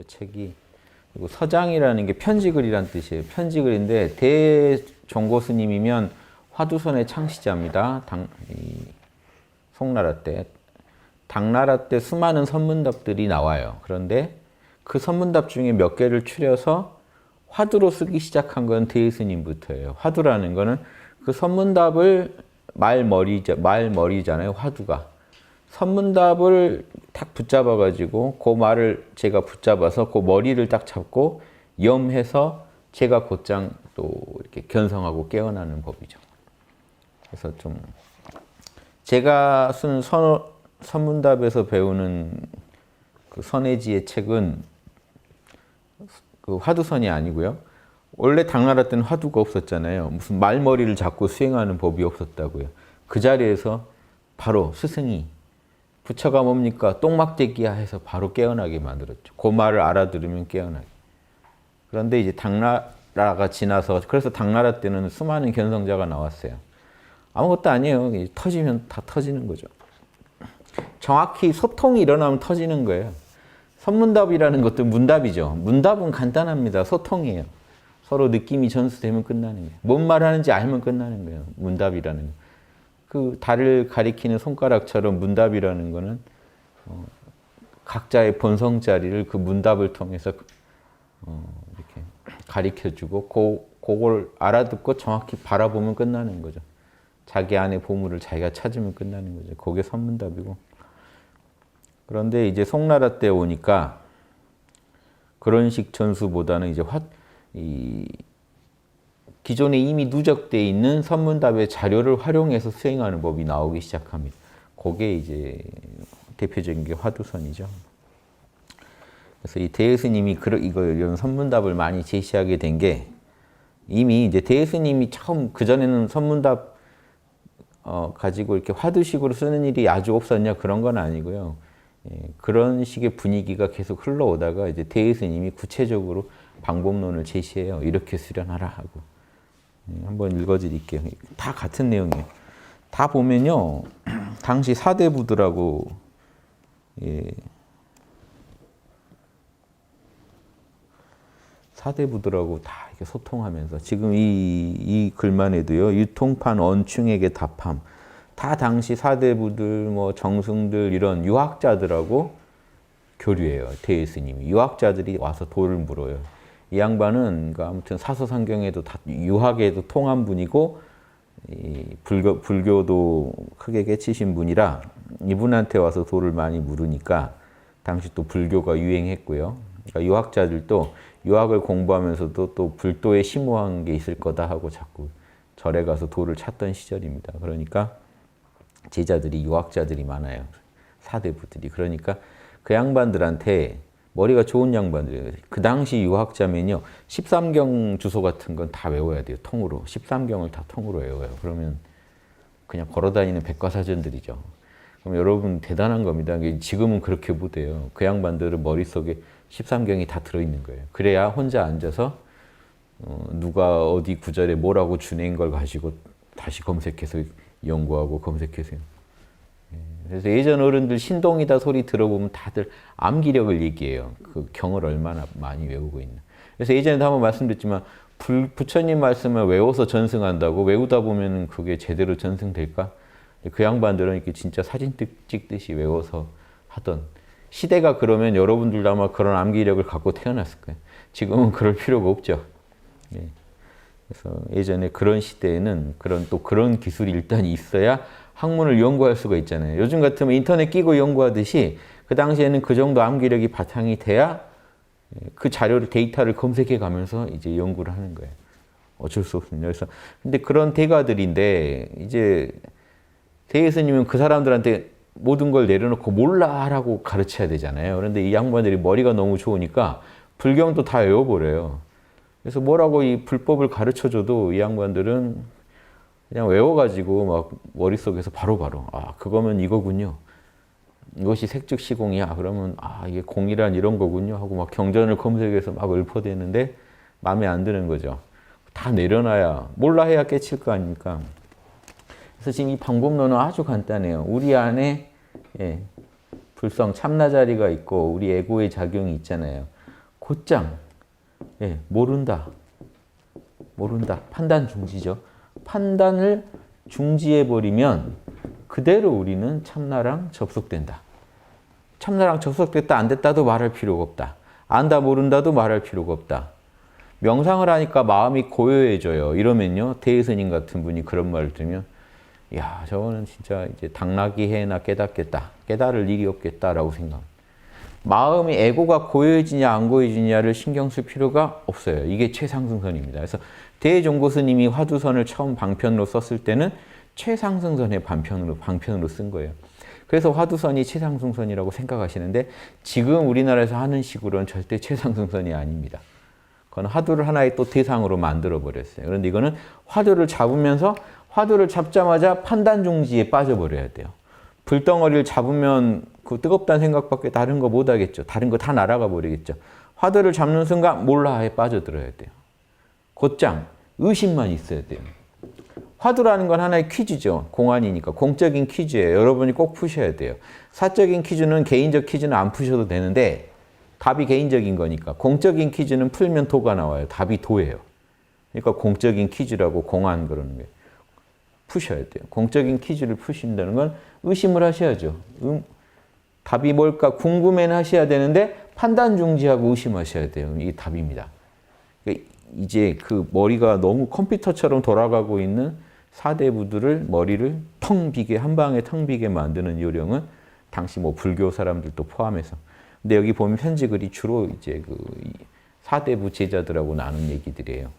이 책이. 그리고 서장이라는 게 편지글이란 뜻이에요. 편지글인데 대종고 스님이면 화두선의 창시자입니다. 송나라 때. 당나라 때 수많은 선문답들이 나와요. 그런데 그 선문답 중에 몇 개를 추려서 화두로 쓰기 시작한 건 대스님부터예요. 화두라는 거는 그 선문답을 말머리잖아요. 화두가. 선문답을 딱 붙잡아가지고 그 말을 제가 붙잡아서 그 머리를 딱 잡고 염해서 제가 곧장 또 이렇게 견성하고 깨어나는 법이죠. 그래서 좀 제가 쓴 선문답에서 배우는 그 선해지의 책은 그 화두선이 아니고요. 원래 당나라 때는 화두가 없었잖아요. 무슨 말머리를 잡고 수행하는 법이 없었다고요. 그 자리에서 바로 스승이 부처가 뭡니까? 똥막대기야 해서 바로 깨어나게 만들었죠. 그 말을 알아들으면 깨어나게. 그런데 이제 당나라가 지나서 그래서 당나라 때는 수많은 견성자가 나왔어요. 아무것도 아니에요. 터지면 다 터지는 거죠. 정확히 소통이 일어나면 터지는 거예요. 선문답이라는 것도 문답이죠. 문답은 간단합니다. 소통이에요. 서로 느낌이 전수되면 끝나는 거예요. 뭔 말하는지 알면 끝나는 거예요. 문답이라는 거. 그 달을 가리키는 손가락처럼 문답이라는 거는 각자의 본성 자리를 그 문답을 통해서 이렇게 가리켜주고 그걸 알아듣고 정확히 바라보면 끝나는 거죠. 자기 안의 보물을 자기가 찾으면 끝나는 거죠. 그게 선문답이고. 그런데 이제 송나라 때 오니까 그런 식 전수보다는 이제 기존에 이미 누적되어 있는 선문답의 자료를 활용해서 수행하는 법이 나오기 시작합니다. 그게 이제 대표적인 게 화두선이죠. 그래서 이 대스님이 이런 선문답을 많이 제시하게 된 게 이미 이제 대스님이 처음 그전에는 선문답 가지고 이렇게 화두식으로 쓰는 일이 아주 없었냐 그런 건 아니고요. 그런 식의 분위기가 계속 흘러오다가 이제 대스님이 구체적으로 방법론을 제시해요. 이렇게 수련하라 하고. 한번 읽어드릴게요. 다 같은 내용이에요. 다 보면요. 당시 사대부들하고 사대부들하고 다 이렇게 소통하면서 지금 이 글만 해도요. 유통판 언충에게 답함. 다 당시 사대부들, 뭐 정승들 이런 유학자들하고 교류해요. 대스님이. 유학자들이 와서 도를 물어요. 이 양반은 그러니까 아무튼 사서상경에도 다 유학에도 통한 분이고 불교도 크게 깨치신 분이라 이분한테 와서 도를 많이 물으니까 당시 또 불교가 유행했고요. 그러니까 유학자들도 유학을 공부하면서도 또 불도에 심오한 게 있을 거다 하고 자꾸 절에 가서 도를 찾던 시절입니다. 그러니까 제자들이 유학자들이 많아요. 사대부들이. 그러니까 그 양반들한테 머리가 좋은 양반들이에요. 그 당시 유학자면요. 13경 주소 같은 건 다 외워야 돼요. 통으로. 13경을 다 통으로 외워요. 그러면 그냥 걸어다니는 백과사전들이죠. 그럼 여러분 대단한 겁니다. 지금은 그렇게 못해요. 그 양반들은 머릿속에 13경이 다 들어있는 거예요. 그래야 혼자 앉아서 누가 어디 구절에 뭐라고 주낸 걸 가지고 다시 검색해서 연구하고 검색해서. 그래서 예전 어른들 신동이다 소리 들어보면 다들 암기력을 얘기해요. 그 경을 얼마나 많이 외우고 있나. 그래서 예전에도 한번 말씀드렸지만 부처님 말씀을 외워서 전승한다고 외우다 보면 그게 제대로 전승될까? 그 양반들은 이렇게 진짜 사진 찍듯이 외워서 하던 시대가 그러면 여러분들도 아마 그런 암기력을 갖고 태어났을 거예요. 지금은 그럴 필요가 없죠. 예. 그래서 예전에 그런 시대에는 그런 기술이 일단 있어야 학문을 연구할 수가 있잖아요. 요즘 같으면 인터넷 끼고 연구하듯이 그 당시에는 그 정도 암기력이 바탕이 돼야 그 자료를 데이터를 검색해 가면서 이제 연구를 하는 거예요. 어쩔 수 없습니다. 그래서 근데 그런 대가들인데 이제 대예스님은 그 사람들한테 모든 걸 내려놓고 몰라라고 가르쳐야 되잖아요. 그런데 이 양반들이 머리가 너무 좋으니까 불경도 다 외워버려요. 그래서 뭐라고 이 불법을 가르쳐줘도 이 양반들은 그냥 외워가지고 막 머릿속에서 바로바로 아 그거면 이거군요. 이것이 색즉시공이야. 그러면 아 이게 공이란 이런 거군요 하고 막 경전을 검색해서 막 읊어대는데 마음에 안 드는 거죠. 다 내려놔야 몰라 해야 깨칠 거 아닙니까. 그래서 지금 이 방법론은 아주 간단해요. 우리 안에 불성 참나자리가 있고 우리 에고의 작용이 있잖아요. 곧장 예, 모른다. 판단 중지죠. 판단을 중지해버리면 그대로 우리는 참나랑 접속된다. 참나랑 접속됐다 안 됐다도 말할 필요가 없다. 안다 모른다도 말할 필요가 없다. 명상을 하니까 마음이 고요해져요. 이러면요. 대스님 같은 분이 그런 말을 들으면 야, 저거는 진짜 이제 당나귀 해나 깨닫겠다. 깨달을 일이 없겠다라고 생각합니다. 마음이 에고가 고요해지냐 안 고요해지냐를 신경 쓸 필요가 없어요. 이게 최상승선입니다. 그래서 대종고 스님이 화두선을 처음 방편으로 썼을 때는 최상승선의 방편으로 쓴 거예요. 그래서 화두선이 최상승선이라고 생각하시는데 지금 우리나라에서 하는 식으로는 절대 최상승선이 아닙니다. 그건 화두를 하나의 또 대상으로 만들어버렸어요. 그런데 이거는 화두를 잡으면서 화두를 잡자마자 판단 중지에 빠져버려야 돼요. 불덩어리를 잡으면 그 뜨겁다는 생각밖에 다른 거 못 하겠죠. 다른 거 다 날아가 버리겠죠. 화두를 잡는 순간 몰라에 빠져들어야 돼요. 곧장 의심만 있어야 돼요. 화두라는 건 하나의 퀴즈죠. 공안이니까 공적인 퀴즈예요. 여러분이 꼭 푸셔야 돼요. 사적인 퀴즈는 개인적 퀴즈는 안 푸셔도 되는데 답이 개인적인 거니까 공적인 퀴즈는 풀면 도가 나와요. 답이 도예요. 그러니까 공적인 퀴즈라고 공안 그러는 거예요. 푸셔야 돼요. 공적인 퀴즈를 푸신다는 건 의심을 하셔야죠. 답이 뭘까 궁금해는 하셔야 되는데 판단 중지하고 의심하셔야 돼요. 이게 답입니다. 그러니까 이제 그 머리가 너무 컴퓨터처럼 돌아가고 있는 사대부들을 머리를 텅 비게 한 방에 텅 비게 만드는 요령은 당시 뭐 불교 사람들도 포함해서. 근데 여기 보면 편지글이 주로 이제 그 사대부 제자들하고 나눈 얘기들이에요.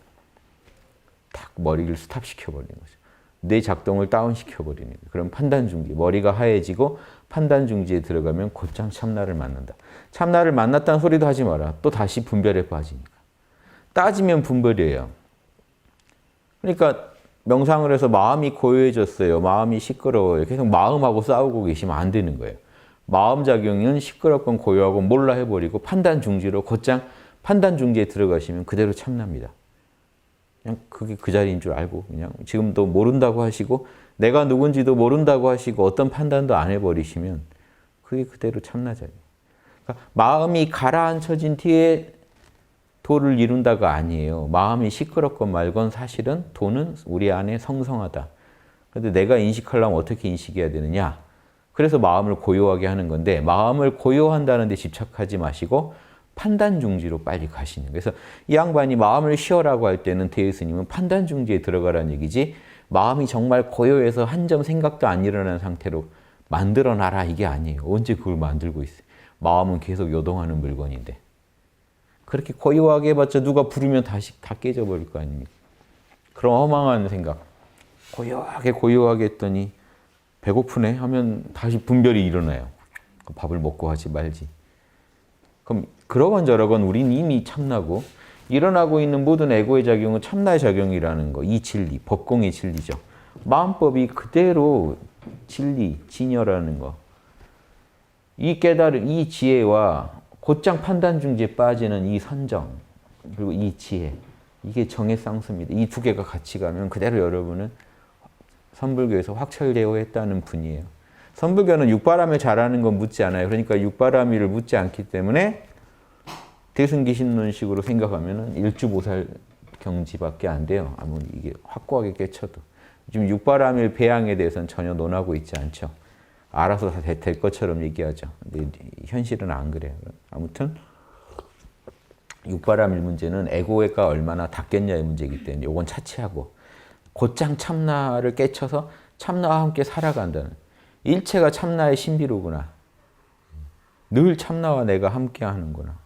딱 머리를 스탑시켜버리는 거죠. 뇌 작동을 다운시켜버리는 거예요. 그럼 판단 중지, 머리가 하얘지고 판단 중지에 들어가면 곧장 참나를 만난다. 참나를 만났다는 소리도 하지 마라. 또 다시 분별에 빠지니까. 따지면 분별이에요. 그러니까 명상을 해서 마음이 고요해졌어요. 마음이 시끄러워요. 계속 마음하고 싸우고 계시면 안 되는 거예요. 마음 작용은 시끄럽건 고요하고 몰라 해버리고 판단 중지로 곧장 판단 중지에 들어가시면 그대로 참납니다. 그냥 그게 그 자리인 줄 알고 그냥 지금도 모른다고 하시고 내가 누군지도 모른다고 하시고 어떤 판단도 안 해버리시면 그게 그대로 참나자리예요. 그러니까 마음이 가라앉혀진 뒤에 도를 이룬다가 아니에요. 마음이 시끄럽건 말건 사실은 도는 우리 안에 성성하다. 그런데 내가 인식하려면 어떻게 인식해야 되느냐? 그래서 마음을 고요하게 하는 건데 마음을 고요한다는 데 집착하지 마시고 판단 중지로 빨리 가시는 거예요. 그래서 이 양반이 마음을 쉬어라고 할 때는 대스님은 판단 중지에 들어가라는 얘기지 마음이 정말 고요해서 한 점 생각도 안 일어나는 상태로 만들어놔라 이게 아니에요. 언제 그걸 만들고 있어요. 마음은 계속 요동하는 물건인데. 그렇게 고요하게 해봤자 누가 부르면 다시 다 깨져버릴 거 아닙니까? 그런 허망한 생각. 고요하게 했더니 배고프네 하면 다시 분별이 일어나요. 밥을 먹고 하지 말지. 그럼 그러건 저러건 우린 이미 참나고 일어나고 있는 모든 에고의 작용은 참나의 작용이라는 거. 이 진리, 법공의 진리죠. 마음법이 그대로 진리, 진여라는 거. 이 깨달음, 이 지혜와 곧장 판단 중지에 빠지는 이 선정, 그리고 이 지혜. 이게 정의 쌍수입니다. 이 두 개가 같이 가면 그대로 여러분은 선불교에서 확철되어 했다는 분이에요. 선불교는 육바람을 잘하는 건 묻지 않아요. 그러니까 육바람이를 묻지 않기 때문에 대승기신론식으로 생각하면 일주보살 경지밖에 안 돼요. 아무리 이게 확고하게 깨쳐도. 지금 육바람일 배양에 대해서는 전혀 논하고 있지 않죠. 알아서 다 될 것처럼 얘기하죠. 근데 현실은 안 그래요. 아무튼 육바람일 문제는 에고가 얼마나 닿겠냐의 문제이기 때문에 이건 차치하고 곧장 참나를 깨쳐서 참나와 함께 살아간다는 일체가 참나의 신비로구나. 늘 참나와 내가 함께 하는구나.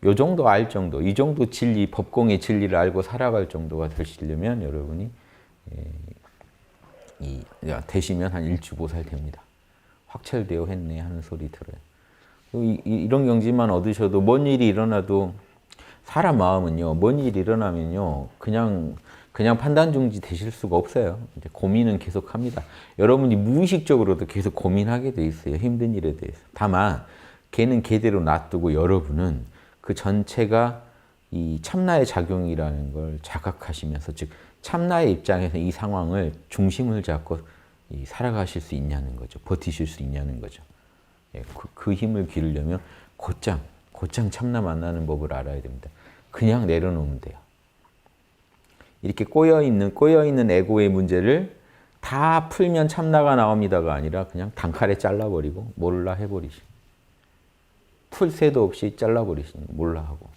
요 정도 알 정도, 이 정도 진리, 법공의 진리를 알고 살아갈 정도가 되시려면 여러분이 되시면 한 일주보살 됩니다. 확철되어 했네 하는 소리 들어요. 이런 경지만 얻으셔도 뭔 일이 일어나도 사람 마음은요. 뭔 일이 일어나면요. 그냥 판단 중지 되실 수가 없어요. 이제 고민은 계속합니다. 여러분이 무의식적으로도 계속 고민하게 돼 있어요. 힘든 일에 대해서. 다만 걔는 걔대로 놔두고 여러분은 그 전체가 이 참나의 작용이라는 걸 자각하시면서 즉 참나의 입장에서 이 상황을 중심을 잡고 살아가실 수 있냐는 거죠. 버티실 수 있냐는 거죠. 그 힘을 기르려면 곧장 곧장 참나 만나는 법을 알아야 됩니다. 그냥 내려놓으면 돼요. 이렇게 꼬여있는 에고의 문제를 다 풀면 참나가 나옵니다가 아니라 그냥 단칼에 잘라버리고 몰라 해버리시고 풀 새도 없이 잘라버리시는 몰라 하고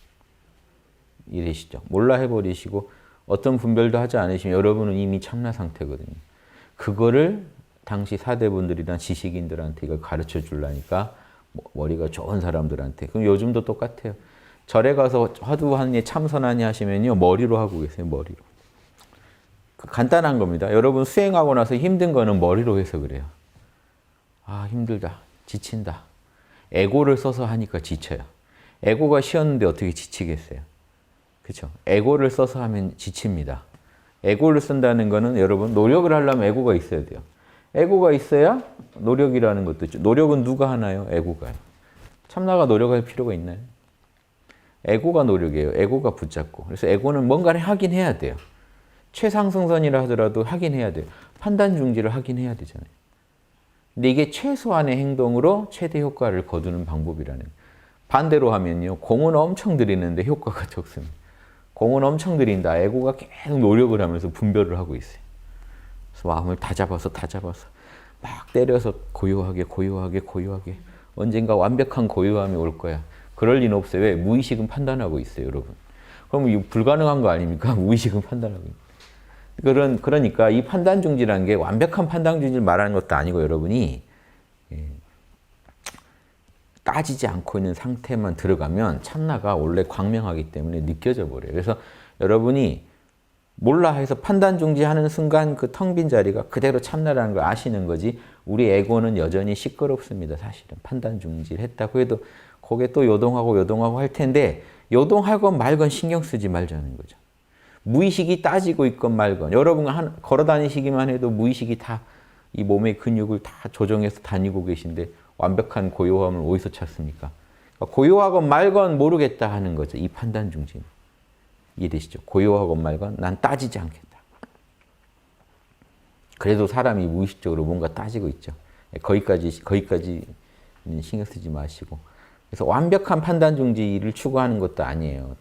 이러시죠. 몰라 해버리시고 어떤 분별도 하지 않으시면 여러분은 이미 참나 상태거든요. 그거를 당시 사대분들이나 지식인들한테 이걸 가르쳐 주려니까 머리가 좋은 사람들한테. 그럼 요즘도 똑같아요. 절에 가서 화두하니 참선하니 하시면요. 머리로 하고 계세요. 머리로. 간단한 겁니다. 여러분 수행하고 나서 힘든 거는 머리로 해서 그래요. 아 힘들다. 지친다. 에고를 써서 하니까 지쳐요. 에고가 쉬었는데 어떻게 지치겠어요? 그렇죠? 에고를 써서 하면 지칩니다. 에고를 쓴다는 거는 여러분 노력을 하려면 에고가 있어야 돼요. 에고가 있어야 노력이라는 것도 있죠. 노력은 누가 하나요? 에고가요. 참나가 노력할 필요가 있나요? 에고가 노력이에요. 에고가 붙잡고. 그래서 에고는 뭔가를 하긴 해야 돼요. 최상승선이라 하더라도 하긴 해야 돼요. 판단 중지를 하긴 해야 되잖아요. 근데 이게 최소한의 행동으로 최대 효과를 거두는 방법이라는 거예요. 반대로 하면요. 공은 엄청 들이는데 효과가 적습니다. 공은 엄청 들인다. 에고가 계속 노력을 하면서 분별을 하고 있어요. 그래서 마음을 다 잡아서 막 때려서 고요하게 언젠가 완벽한 고요함이 올 거야. 그럴 리는 없어요. 왜? 무의식은 판단하고 있어요, 여러분. 그럼 이거 불가능한 거 아닙니까? 무의식은 판단하고 있어요. 그러니까 이 판단 중지라는 게 완벽한 판단 중지를 말하는 것도 아니고 여러분이 따지지 않고 있는 상태만 들어가면 참나가 원래 광명하기 때문에 느껴져 버려요. 그래서 여러분이 몰라 해서 판단 중지하는 순간 그 텅 빈 자리가 그대로 참나라는 걸 아시는 거지 우리 에고는 여전히 시끄럽습니다. 사실은 판단 중지를 했다고 해도 거기에 또 요동하고 할 텐데 요동하건 말건 신경 쓰지 말자는 거죠. 무의식이 따지고 있건 말건 여러분 걸어 다니시기만 해도 무의식이 다 이 몸의 근육을 다 조정해서 다니고 계신데 완벽한 고요함을 어디서 찾습니까? 그러니까 고요하건 말건 모르겠다 하는 거죠. 이 판단 중지는. 이해되시죠? 고요하건 말건 난 따지지 않겠다. 그래도 사람이 무의식적으로 뭔가 따지고 있죠. 거기까지 신경 쓰지 마시고. 그래서 완벽한 판단 중지를 추구하는 것도 아니에요.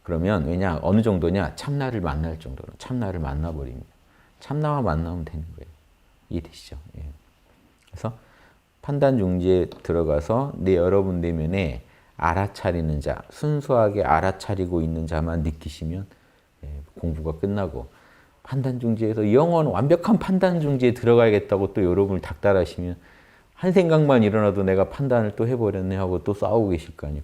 그러면 왜냐 어느 정도냐 참나를 만날 정도로 참나를 만나버립니다. 참나와 만나면 되는 거예요. 이해되시죠? 예. 그래서 판단 중지에 들어가서 여러분 내면에 알아차리는 자, 순수하게 알아차리고 있는 자만 느끼시면 공부가 끝나고 판단 중지에서 영원 완벽한 판단 중지에 들어가야겠다고 또 여러분을 닥달하시면 한 생각만 일어나도 내가 판단을 또 해버렸네 하고 또 싸우고 계실 거 아니에요.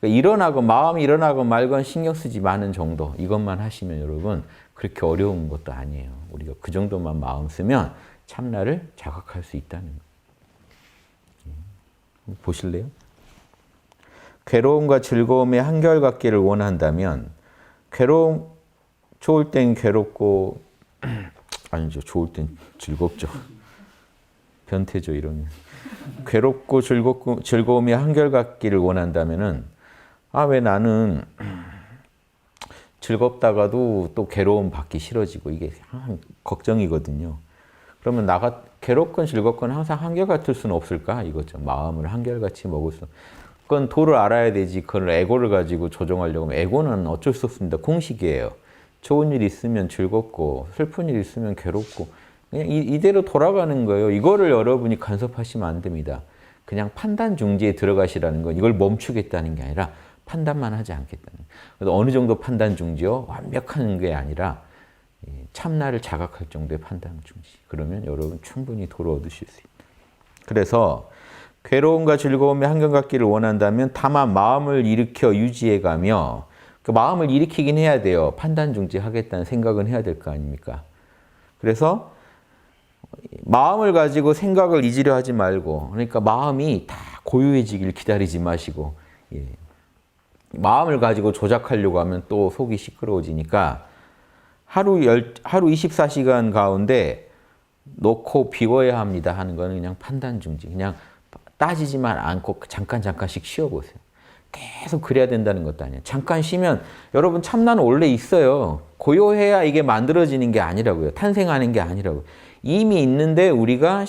그러니까 마음이 일어나건 말건 신경 쓰지 마는 정도 이것만 하시면 여러분 그렇게 어려운 것도 아니에요. 우리가 그 정도만 마음 쓰면 참나를 자각할 수 있다는 거예요. 보실래요? 괴로움과 즐거움의 한결같기를 원한다면 좋을 땐 괴롭고 아니죠. 좋을 땐 즐겁죠. 변태죠 이러면. 괴롭고 즐거움이 한결같기를 원한다면은 왜 나는 즐겁다가도 또 괴로움 받기 싫어지고 이게 걱정이거든요. 그러면 괴롭건 즐겁건 항상 한결같을 수는 없을까 이거죠. 마음을 한결같이 먹을 수. 그건 도를 알아야 되지. 그걸 에고를 가지고 조정하려고 하면 에고는 어쩔 수 없습니다. 공식이에요. 좋은 일 있으면 즐겁고 슬픈 일 있으면 괴롭고 그냥 이대로 돌아가는 거예요. 이거를 여러분이 간섭하시면 안 됩니다. 그냥 판단 중지에 들어가시라는 건 이걸 멈추겠다는 게 아니라 판단만 하지 않겠다는 거예요. 그래서 어느 정도 판단 중지요? 완벽한 게 아니라 참나를 자각할 정도의 판단 중지. 그러면 여러분 충분히 도를 얻으실 수 있다. 그래서 괴로움과 즐거움의 한결같기를 원한다면 다만 마음을 일으켜 유지해가며 그 마음을 일으키긴 해야 돼요. 판단 중지하겠다는 생각은 해야 될 거 아닙니까? 그래서 마음을 가지고 생각을 잊으려 하지 말고 그러니까 마음이 다 고요해지길 기다리지 마시고 마음을 가지고 조작하려고 하면 또 속이 시끄러워지니까 하루 24시간 가운데 놓고 비워야 합니다 하는 거는 그냥 판단 중지. 그냥 따지지만 않고 잠깐씩 쉬어보세요. 계속 그래야 된다는 것도 아니에요. 잠깐 쉬면 여러분 참나는 원래 있어요. 고요해야 이게 만들어지는 게 아니라고요. 탄생하는 게 아니라고요. 이미 있는데 우리가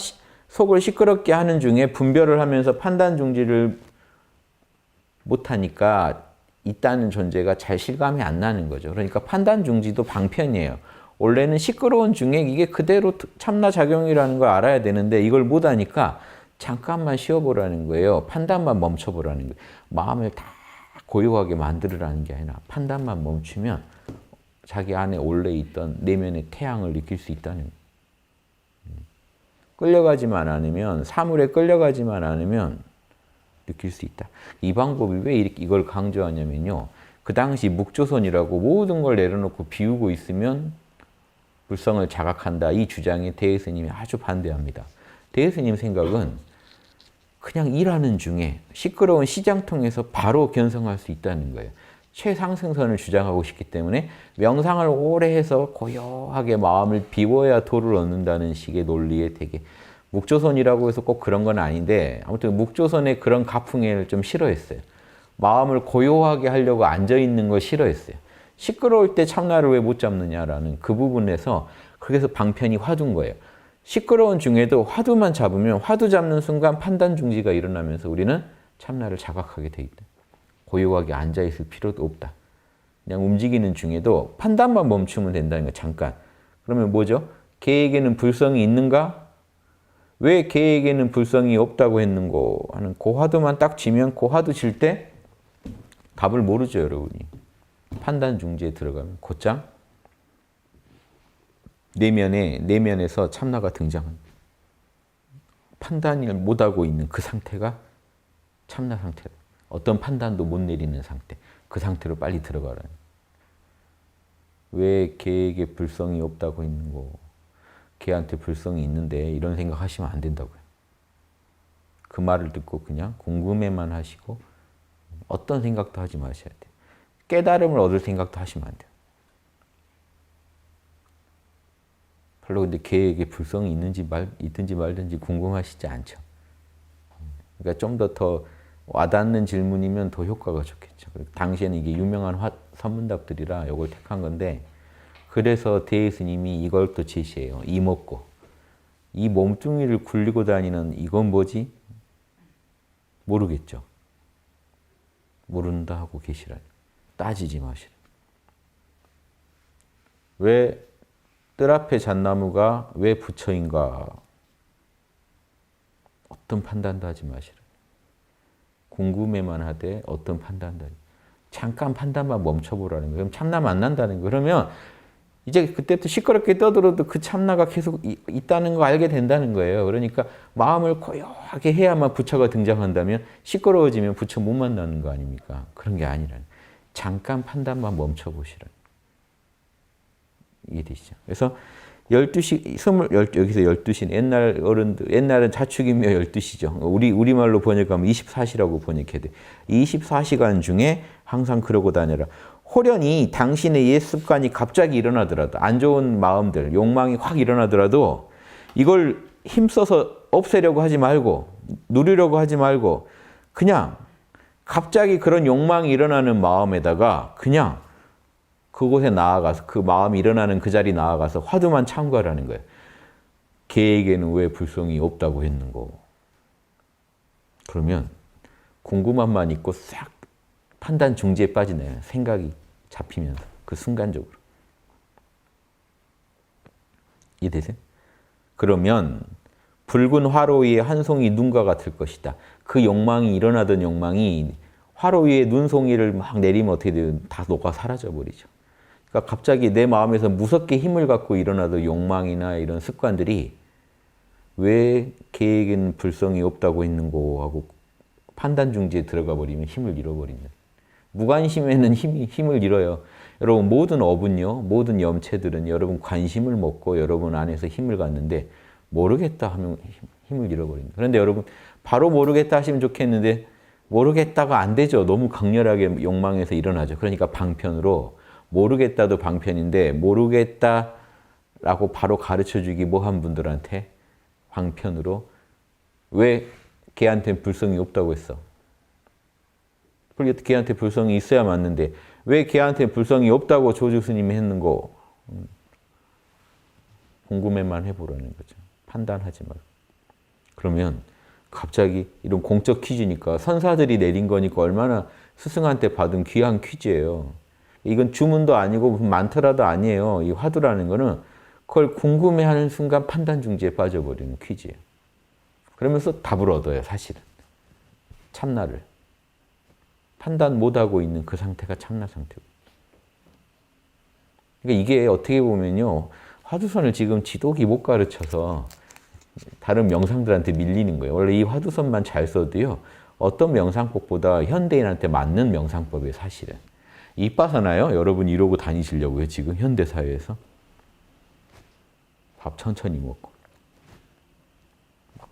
속을 시끄럽게 하는 중에 분별을 하면서 판단 중지를 못하니까 있다는 존재가 잘 실감이 안 나는 거죠. 그러니까 판단 중지도 방편이에요. 원래는 시끄러운 중에 이게 그대로 참나 작용이라는 걸 알아야 되는데 이걸 못하니까 잠깐만 쉬어보라는 거예요. 판단만 멈춰보라는 거예요. 마음을 다 고요하게 만들으라는 게 아니라 판단만 멈추면 자기 안에 원래 있던 내면의 태양을 느낄 수 있다는 거예요. 끌려가지만 않으면, 사물에 끌려가지만 않으면 느낄 수 있다. 이 방법이 왜 이걸 강조하냐면요. 그 당시 묵조선이라고 모든 걸 내려놓고 비우고 있으면 불성을 자각한다. 이 주장에 대스님이 아주 반대합니다. 대스님 생각은 그냥 일하는 중에 시끄러운 시장통에서 바로 견성할 수 있다는 거예요. 최상승선을 주장하고 싶기 때문에 명상을 오래 해서 고요하게 마음을 비워야 도를 얻는다는 식의 논리에 되게 묵조선이라고 해서 꼭 그런 건 아닌데 아무튼 묵조선의 그런 가풍을 좀 싫어했어요. 마음을 고요하게 하려고 앉아있는 걸 싫어했어요. 시끄러울 때 참나를 왜 못 잡느냐라는 그 부분에서 그래서 방편이 화두인 거예요. 시끄러운 중에도 화두만 잡으면 화두 잡는 순간 판단 중지가 일어나면서 우리는 참나를 자각하게 돼 있다. 고요하게 앉아있을 필요도 없다. 그냥 움직이는 중에도 판단만 멈추면 된다는 거예요. 잠깐. 그러면 뭐죠? 걔에게는 불성이 있는가? 왜 걔에게는 불성이 없다고 했는고 하는 그 화두만 딱 쥐면 그 화두 질 때 답을 모르죠, 여러분이. 판단 중지에 들어가면 곧장 내면에서 참나가 등장합니다. 판단을 못하고 있는 그 상태가 참나 상태다. 어떤 판단도 못 내리는 상태. 그 상태로 빨리 들어가라. 왜 걔에게 불성이 없다고 했는고 걔한테 불성이 있는데 이런 생각하시면 안 된다고요. 그 말을 듣고 그냥 궁금해만 하시고 어떤 생각도 하지 마셔야 돼요. 깨달음을 얻을 생각도 하시면 안 돼요. 별로 근데 걔에게 불성이 있든지 말든지 궁금하시지 않죠. 그러니까 좀 더 와닿는 질문이면 더 효과가 좋겠죠. 당시에는 이게 유명한 선문답들이라 이걸 택한 건데 그래서 대스님이 이걸 또 제시해요. 이먹고. 이 몸뚱이를 굴리고 다니는 이건 뭐지? 모르겠죠. 모른다 하고 계시라니. 따지지 마시라. 왜 뜰 앞에 잣나무가 왜 부처인가? 어떤 판단도 하지 마시라. 궁금해만 하되 어떤 판단도 하지. 잠깐 판단만 멈춰보라는 거예요. 그럼 참나 만난다는 거예요. 그러면 이제 그때부터 시끄럽게 떠들어도 그 참나가 계속 있다는 거 알게 된다는 거예요. 그러니까 마음을 고요하게 해야만 부처가 등장한다면 시끄러워지면 부처 못 만나는 거 아닙니까? 그런 게 아니라 잠깐 판단만 멈춰보시라. 이해되시죠? 그래서 12시, 여기서 12시, 옛날 어른들, 옛날은 자축이며 12시죠. 우리말로 번역하면 24시라고 번역해야 돼. 24시간 중에 항상 그러고 다녀라. 호련히 당신의 옛 습관이 갑자기 일어나더라도, 안 좋은 마음들, 욕망이 확 일어나더라도 이걸 힘써서 없애려고 하지 말고, 누리려고 하지 말고, 그냥 갑자기 그런 욕망이 일어나는 마음에다가 그냥 그곳에 나아가서 그 마음이 일어나는 그 자리 나아가서 화두만 참고하라는 거예요. 걔에게는 왜 불성이 없다고 했는고. 그러면 궁금함만 있고 싹 판단 중지에 빠지네요. 생각이 잡히면서 그 순간적으로. 이해되세요? 그러면 붉은 화로 위에 한 송이 눈과 같을 것이다. 그 욕망이 일어나던 욕망이 화로 위에 눈송이를 막 내리면 어떻게 돼요? 다 녹아 사라져 버리죠. 그러니까 갑자기 내 마음에서 무섭게 힘을 갖고 일어나던 욕망이나 이런 습관들이 왜 걔에게는 불성이 없다고 했는고 하고 판단 중지에 들어가 버리면 힘을 잃어버린다. 무관심에는 힘을 잃어요. 여러분 모든 업은요, 모든 염체들은 여러분 관심을 먹고 여러분 안에서 힘을 갖는데 모르겠다 하면 힘을 잃어버린다. 그런데 여러분 바로 모르겠다 하시면 좋겠는데 모르겠다가 안 되죠. 너무 강렬하게 욕망에서 일어나죠. 그러니까 방편으로 모르겠다도 방편인데 모르겠다라고 바로 가르쳐주기 뭐한 분들한테 방편으로 왜 걔한테는 불성이 없다고 했어? 그렇게 걔한테 불성이 있어야 맞는데 왜 걔한테 불성이 없다고 조주 스님이 했는고? 궁금해만 해보라는 거죠. 판단하지 말고. 그러면 갑자기 이런 공적 퀴즈니까 선사들이 내린 거니까 얼마나 스승한테 받은 귀한 퀴즈예요. 이건 주문도 아니고 만트라도 아니에요. 이 화두라는 거는 그걸 궁금해하는 순간 판단 중지에 빠져버리는 퀴즈예요. 그러면서 답을 얻어요, 사실은. 참나를. 판단 못하고 있는 그 상태가 참나 상태고. 그러니까 이게 어떻게 보면요. 화두선을 지금 지독이 못 가르쳐서 다른 명상들한테 밀리는 거예요. 원래 이 화두선만 잘 써도요. 어떤 명상법보다 현대인한테 맞는 명상법이에요, 사실은. 이빠사나요? 여러분 이러고 다니시려고요, 지금 현대사회에서? 밥 천천히 먹고.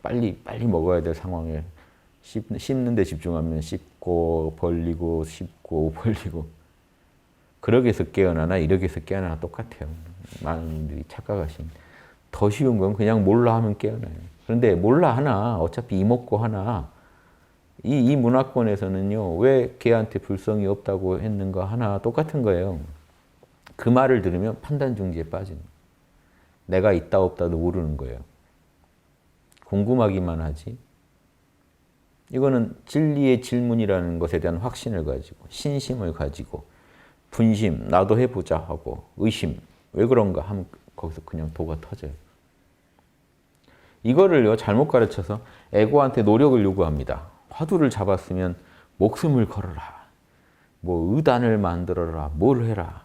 빨리 먹어야 될 상황에 씹는 데 집중하면 씹고 벌리고 씹고 벌리고. 그러기 위해서 깨어나나 이러기 위해서 깨어나나 똑같아요. 많은 분들이 착각하신. 더 쉬운 건 그냥 몰라 하면 깨어나요. 그런데 몰라 하나 어차피 이먹고 하나 이 문화권에서는요. 왜 걔한테 불성이 없다고 했는가 하나 똑같은 거예요. 그 말을 들으면 판단 중지에 빠지는 거예요. 내가 있다 없다도 모르는 거예요. 궁금하기만 하지. 이거는 진리의 질문이라는 것에 대한 확신을 가지고 신심을 가지고 분심, 나도 해보자 하고 의심, 왜 그런가 하면 거기서 그냥 도가 터져요. 이거를요 잘못 가르쳐서 에고한테 노력을 요구합니다. 화두를 잡았으면 목숨을 걸어라. 뭐 의단을 만들어라. 뭘 해라.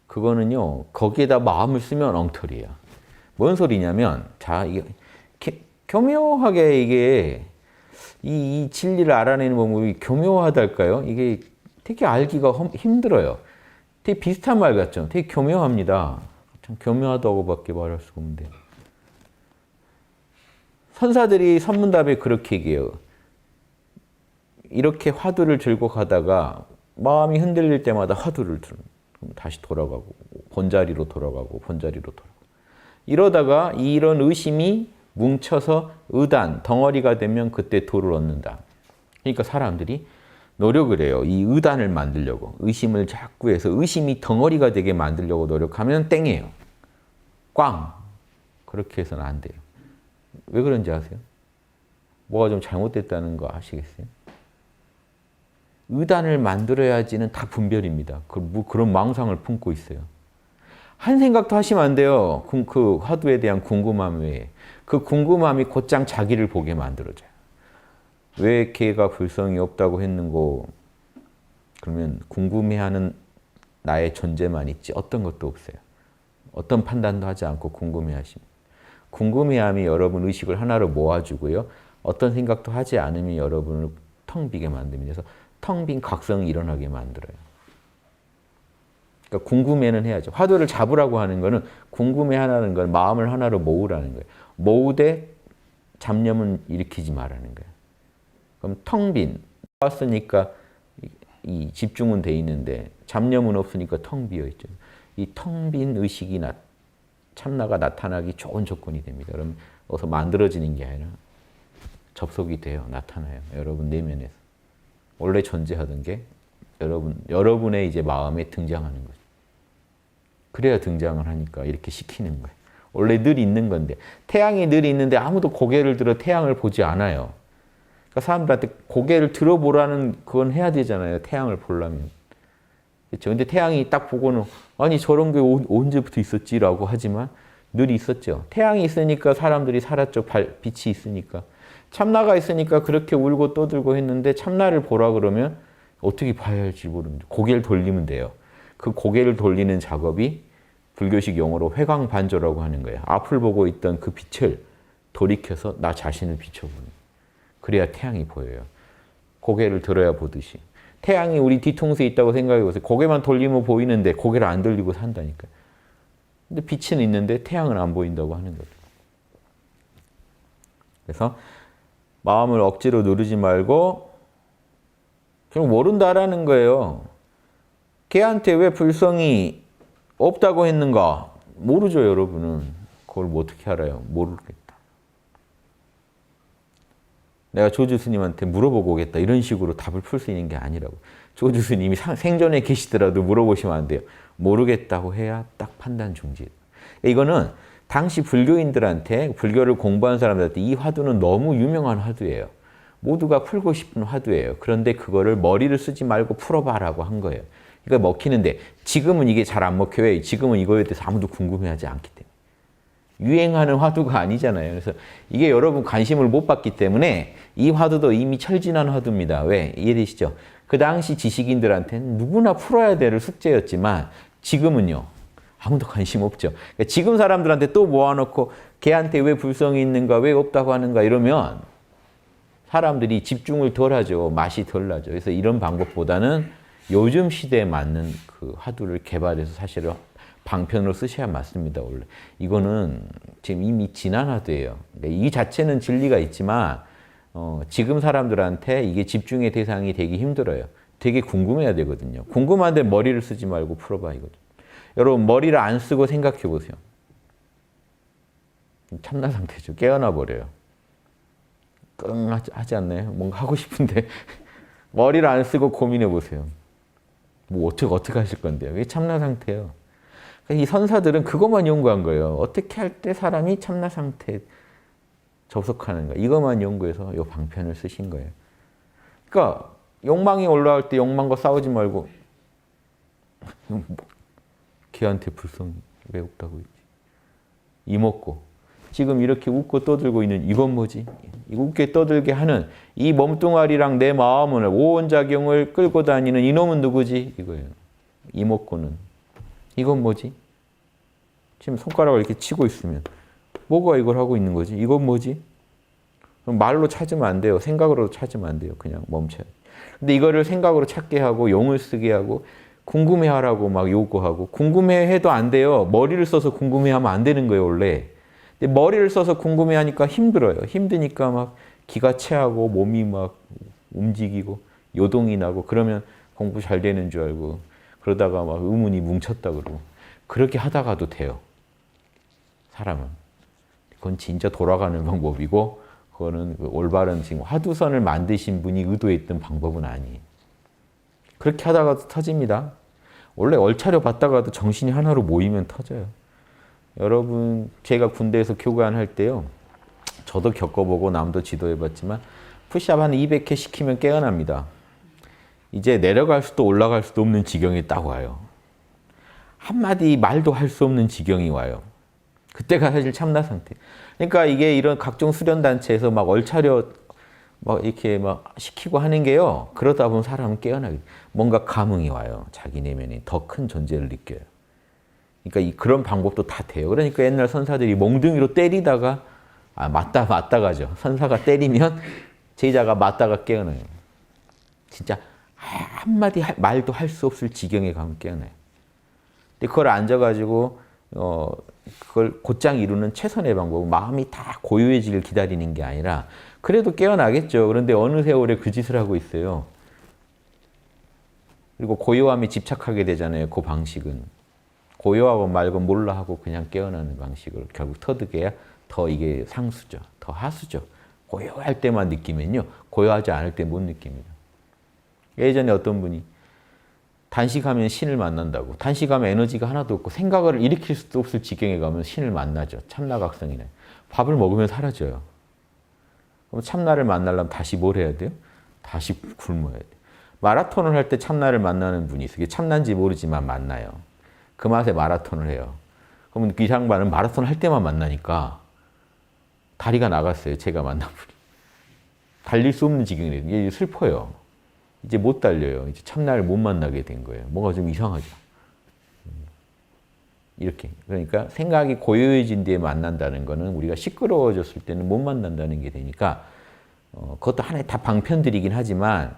그거는요 거기에다 마음을 쓰면 엉터리예요. 뭔 소리냐면 자 이게 교묘하게 이게 이 진리를 알아내는 방법이 교묘하달까요? 이게 되게 알기가 힘들어요. 되게 비슷한 말 같죠? 되게 교묘합니다. 참 교묘하다고밖에 말할 수가 없는데. 선사들이 선문답에 그렇게 얘기해요. 이렇게 화두를 들고 가다가 마음이 흔들릴 때마다 화두를 들으면 다시 돌아가고 본자리로 돌아가고 본자리로 돌아가고 이러다가 이런 의심이 뭉쳐서 의단, 덩어리가 되면 그때 도를 얻는다. 그러니까 사람들이 노력을 해요. 이 의단을 만들려고. 의심을 자꾸 해서 의심이 덩어리가 되게 만들려고 노력하면 땡이에요. 꽝! 그렇게 해서는 안 돼요. 왜 그런지 아세요? 뭐가 좀 잘못됐다는 거 아시겠어요? 의단을 만들어야지는 다 분별입니다. 그런 망상을 품고 있어요. 한 생각도 하시면 안 돼요. 그 화두에 대한 궁금함 외에. 그 궁금함이 곧장 자기를 보게 만들어져요. 왜 걔가 불성이 없다고 했는고? 그러면 궁금해하는 나의 존재만 있지 어떤 것도 없어요. 어떤 판단도 하지 않고 궁금해하십니다. 궁금해함이 여러분 의식을 하나로 모아주고요. 어떤 생각도 하지 않으면 여러분을 텅 비게 만듭니다. 그래서 텅 빈 각성이 일어나게 만들어요. 그러니까 궁금해는 해야죠. 화두를 잡으라고 하는 거는 궁금해하는 건 마음을 하나로 모으라는 거예요. 모으되 잡념은 일으키지 말라는 거예요. 그럼 텅 빈, 왔으니까 이 집중은 돼 있는데 잡념은 없으니까 텅 비어 있죠. 이 텅 빈 의식이 참나가 나타나기 좋은 조건이 됩니다. 그럼 어서 만들어지는 게 아니라 접속이 돼요. 나타나요. 여러분 내면에서. 원래 존재하던 게 여러분의 이제 마음에 등장하는 거죠. 그래야 등장을 하니까 이렇게 시키는 거예요. 원래 늘 있는 건데 태양이 늘 있는데 아무도 고개를 들어 태양을 보지 않아요. 그러니까 사람들한테 고개를 들어보라는 그건 해야 되잖아요. 태양을 보려면. 그렇죠. 근데 태양이 딱 보고는 아니 저런 게 언제부터 있었지라고 하지만 늘 있었죠. 태양이 있으니까 사람들이 살았죠. 빛이 있으니까. 참나가 있으니까 그렇게 울고 떠들고 했는데 참나를 보라 그러면 어떻게 봐야 할지 모릅니다. 고개를 돌리면 돼요. 그 고개를 돌리는 작업이 불교식 용어로 회광반조라고 하는 거예요. 앞을 보고 있던 그 빛을 돌이켜서 나 자신을 비춰보는 거예요. 그래야 태양이 보여요. 고개를 들어야 보듯이. 태양이 우리 뒤통수에 있다고 생각해 보세요. 고개만 돌리면 보이는데 고개를 안 돌리고 산다니까요. 근데 빛은 있는데 태양은 안 보인다고 하는 거죠. 그래서 마음을 억지로 누르지 말고 그냥 모른다라는 거예요. 걔한테 왜 불성이 없다고 했는가? 모르죠, 여러분은. 그걸 뭐 어떻게 알아요? 모르겠다. 내가 조주 스님한테 물어보고 오겠다. 이런 식으로 답을 풀 수 있는 게 아니라고. 조주 스님이 생전에 계시더라도 물어보시면 안 돼요. 모르겠다고 해야 딱 판단 중지. 이거는 당시 불교인들한테, 불교를 공부한 사람들한테 이 화두는 너무 유명한 화두예요. 모두가 풀고 싶은 화두예요. 그런데 그거를 머리를 쓰지 말고 풀어봐라고 한 거예요. 그러니까 먹히는데 지금은 이게 잘 안 먹혀요. 지금은 이거에 대해서 아무도 궁금해하지 않기 때문에. 유행하는 화두가 아니잖아요. 그래서 이게 여러분 관심을 못 받기 때문에 이 화두도 이미 철진한 화두입니다. 왜? 이해되시죠? 그 당시 지식인들한테는 누구나 풀어야 될 숙제였지만 지금은요. 아무도 관심 없죠. 그러니까 지금 사람들한테 또 모아놓고 걔한테 왜 불성이 있는가, 왜 없다고 하는가 이러면 사람들이 집중을 덜 하죠. 맛이 덜 나죠. 그래서 이런 방법보다는 요즘 시대에 맞는 그 화두를 개발해서 사실은 방편으로 쓰셔야 맞습니다. 원래 이거는 지금 이미 지난 화두예요. 그러니까 이 자체는 진리가 있지만 지금 사람들한테 이게 집중의 대상이 되기 힘들어요. 되게 궁금해야 되거든요. 궁금한데 머리를 쓰지 말고 풀어봐 이거죠. 여러분 머리를 안 쓰고 생각해 보세요. 참나 상태죠. 깨어나 버려요. 끙 하지 않나요? 뭔가 하고 싶은데 머리를 안 쓰고 고민해 보세요. 뭐 어떻게 하실 건데요? 이게 참나 상태예요. 이 선사들은 그것만 연구한 거예요. 어떻게 할 때 사람이 참나 상태에 접속하는가. 이것만 연구해서 이 방편을 쓰신 거예요. 그러니까 욕망이 올라올 때 욕망과 싸우지 말고 걔한테 불성 왜 없다고 했지. 이먹고 지금 이렇게 웃고 떠들고 있는 이건 뭐지? 웃게 떠들게 하는 이 몸뚱아리랑 내 마음을 오온작용을 끌고 다니는 이놈은 누구지? 이거예요. 이먹고는 이건 뭐지? 지금 손가락을 이렇게 치고 있으면 뭐가 이걸 하고 있는 거지? 이건 뭐지? 그럼 말로 찾으면 안 돼요. 생각으로 찾으면 안 돼요. 그냥 멈춰요. 근데 이거를 생각으로 찾게 하고 용을 쓰게 하고 궁금해하라고 막 요구하고 궁금해해도 안 돼요. 머리를 써서 궁금해하면 안 되는 거예요. 원래. 근데 머리를 써서 궁금해하니까 힘들어요. 힘드니까 막 기가 체하고 몸이 막 움직이고 요동이 나고 그러면 공부 잘 되는 줄 알고 그러다가 막 의문이 뭉쳤다 그러고 그렇게 하다가도 돼요. 사람은. 그건 진짜 돌아가는 방법이고 그거는 올바른 지금 화두선을 만드신 분이 의도했던 방법은 아니에요. 그렇게 하다가도 터집니다. 원래 얼차려 봤다가도 정신이 하나로 모이면 터져요. 여러분 제가 군대에서 교관할 때요. 저도 겪어보고 남도 지도해봤지만 푸시업 한 200회 시키면 깨어납니다. 이제 내려갈 수도 올라갈 수도 없는 지경이 딱 와요. 한마디 말도 할 수 없는 지경이 와요. 그때가 사실 참나 상태. 그러니까 이게 이런 각종 수련단체에서 막 얼차려 막 이렇게 막 시키고 하는 게요. 그러다 보면 사람은 깨어나게 뭔가 감흥이 와요. 자기 내면에 더 큰 존재를 느껴요. 그러니까 그런 방법도 다 돼요. 그러니까 옛날 선사들이 몽둥이로 때리다가 맞다가죠. 선사가 때리면 제자가 맞다가 깨어나요. 진짜 한마디 말도 할 수 없을 지경에 가면 깨어나요. 근데 그걸 앉아가지고 그걸 곧장 이루는 최선의 방법은 마음이 다 고요해지길 기다리는 게 아니라 그래도 깨어나겠죠. 그런데 어느 세월에 그 짓을 하고 있어요. 그리고 고요함에 집착하게 되잖아요. 그 방식은. 고요하고 말고 몰라 하고 그냥 깨어나는 방식을 결국 터득해야 더 이게 상수죠. 더 하수죠. 고요할 때만 느끼면요. 고요하지 않을 때 못 느낍니다. 예전에 어떤 분이 단식하면 신을 만난다고. 단식하면 에너지가 하나도 없고 생각을 일으킬 수도 없을 지경에 가면 신을 만나죠. 참나각성이네. 밥을 먹으면 사라져요. 그럼 참나를 만나려면 다시 뭘 해야 돼요? 다시 굶어야 돼요. 마라톤을 할 때 참나를 만나는 분이 있어요. 참나인지 모르지만 만나요. 그 맛에 마라톤을 해요. 그러면 그 양반은 마라톤 할 때만 만나니까 다리가 나갔어요. 제가 만난 분이. 달릴 수 없는 지경이 돼요. 이게 슬퍼요. 이제 못 달려요. 이제 참나를 못 만나게 된 거예요. 뭔가 좀 이상하죠. 이렇게. 그러니까 생각이 고요해진 뒤에 만난다는 거는 우리가 시끄러워졌을 때는 못 만난다는 게 되니까 그것도 하나의 다 방편들이긴 하지만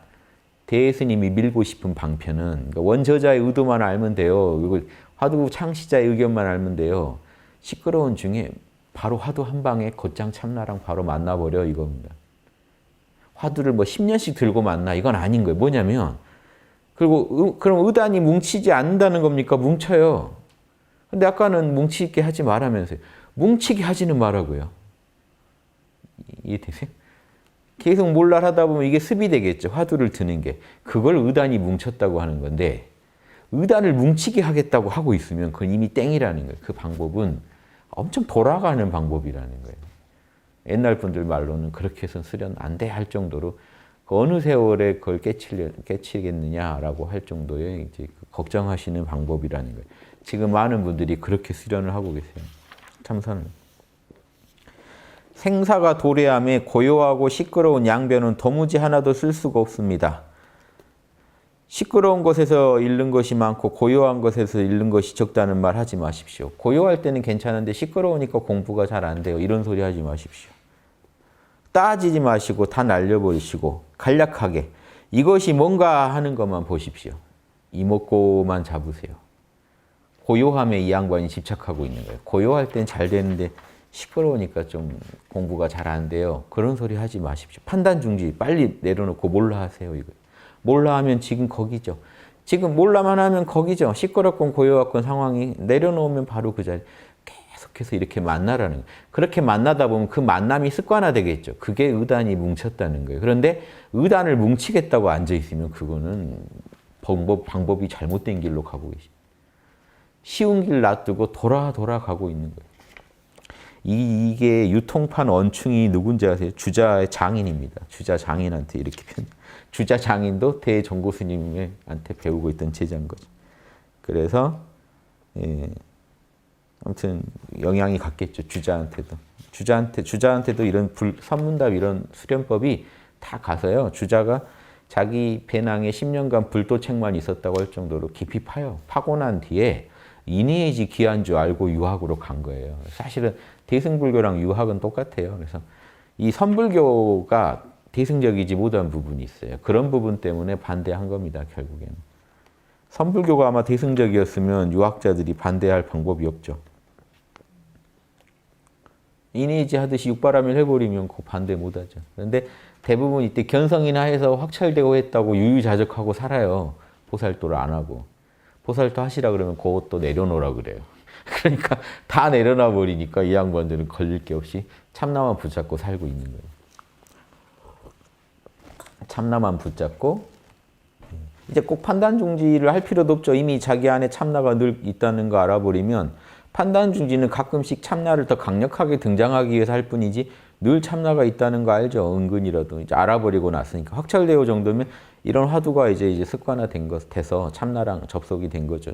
대스님이 밀고 싶은 방편은 그러니까 원저자의 의도만 알면 돼요. 그리고 화두 창시자의 의견만 알면 돼요. 시끄러운 중에 바로 화두 한 방에 곧장 참나랑 바로 만나버려 이겁니다. 화두를 뭐 10년씩 들고 만나 이건 아닌 거예요. 뭐냐면 그리고 그럼 의단이 뭉치지 않는다는 겁니까? 뭉쳐요. 근데 아까는 뭉치게 하지 말라면서요. 뭉치게 하지는 말라고요. 이해되세요? 계속 몰랄하다 보면 이게 습이 되겠죠. 화두를 드는 게. 그걸 의단이 뭉쳤다고 하는 건데 의단을 뭉치게 하겠다고 하고 있으면 그건 이미 땡이라는 거예요. 그 방법은 엄청 돌아가는 방법이라는 거예요. 옛날 분들 말로는 그렇게 해서 수련 안 돼 할 정도로 그 어느 세월에 그걸 깨치겠느냐라고 할 정도의 이제 걱정하시는 방법이라는 거예요. 지금 많은 분들이 그렇게 수련을 하고 계세요. 참선을. 생사가 도래함에 고요하고 시끄러운 양변은 도무지 하나도 쓸 수가 없습니다. 시끄러운 것에서 잃는 것이 많고 고요한 것에서 잃는 것이 적다는 말 하지 마십시오. 고요할 때는 괜찮은데 시끄러우니까 공부가 잘 안 돼요. 이런 소리 하지 마십시오. 따지지 마시고 다 날려버리시고 간략하게 이것이 뭔가 하는 것만 보십시오. 이목구만 잡으세요. 고요함에 이 양반이 집착하고 있는 거예요. 고요할 땐 잘 되는데 시끄러우니까 좀 공부가 잘 안 돼요. 그런 소리 하지 마십시오. 판단 중지 빨리 내려놓고 몰라 하세요. 이거. 몰라 하면 지금 거기죠. 지금 몰라만 하면 거기죠. 시끄럽건 고요했건 상황이 내려놓으면 바로 그 자리. 계속해서 이렇게 만나라는 거예요. 그렇게 만나다 보면 그 만남이 습관화되겠죠. 그게 의단이 뭉쳤다는 거예요. 그런데 의단을 뭉치겠다고 앉아있으면 그거는 방법이 잘못된 길로 가고 계십니다. 쉬운 길 놔두고 돌아가고 있는 거예요. 이게 유통판 원충이 누군지 아세요? 주자의 장인입니다. 주자 장인한테 이렇게 주자 장인도 대정고 스님한테 배우고 있던 제자인 거죠. 그래서 아무튼 영향이 갔겠죠. 주자한테도. 주자한테도 이런 선문답 이런 수련법이 다 가서요. 주자가 자기 배낭에 10년간 불도책만 있었다고 할 정도로 깊이 파고 난 뒤에 이니에지 귀한 줄 알고 유학으로 간 거예요. 사실은 대승불교랑 유학은 똑같아요. 그래서 이 선불교가 대승적이지 못한 부분이 있어요. 그런 부분 때문에 반대한 겁니다. 결국에는. 선불교가 아마 대승적이었으면 유학자들이 반대할 방법이 없죠. 이니에지 하듯이 육바람일 해버리면 그 반대 못하죠. 그런데 대부분 이때 견성이나 해서 확철되고 했다고 유유자적하고 살아요. 보살도를 안 하고. 보살도 하시라 그러면 그것도 내려놓으라 그래요. 그러니까 다 내려놔 버리니까 이 양반들은 걸릴 게 없이 참나만 붙잡고 살고 있는 거예요. 참나만 붙잡고 이제 꼭 판단 중지를 할 필요도 없죠. 이미 자기 안에 참나가 늘 있다는 거 알아버리면 판단 중지는 가끔씩 참나를 더 강력하게 등장하기 위해서 할 뿐이지 늘 참나가 있다는 거 알죠. 은근이라도 이제 알아버리고 났으니까 확철대오 정도면 이런 화두가 이제 습관화된 것 돼서 참나랑 접속이 된 거죠.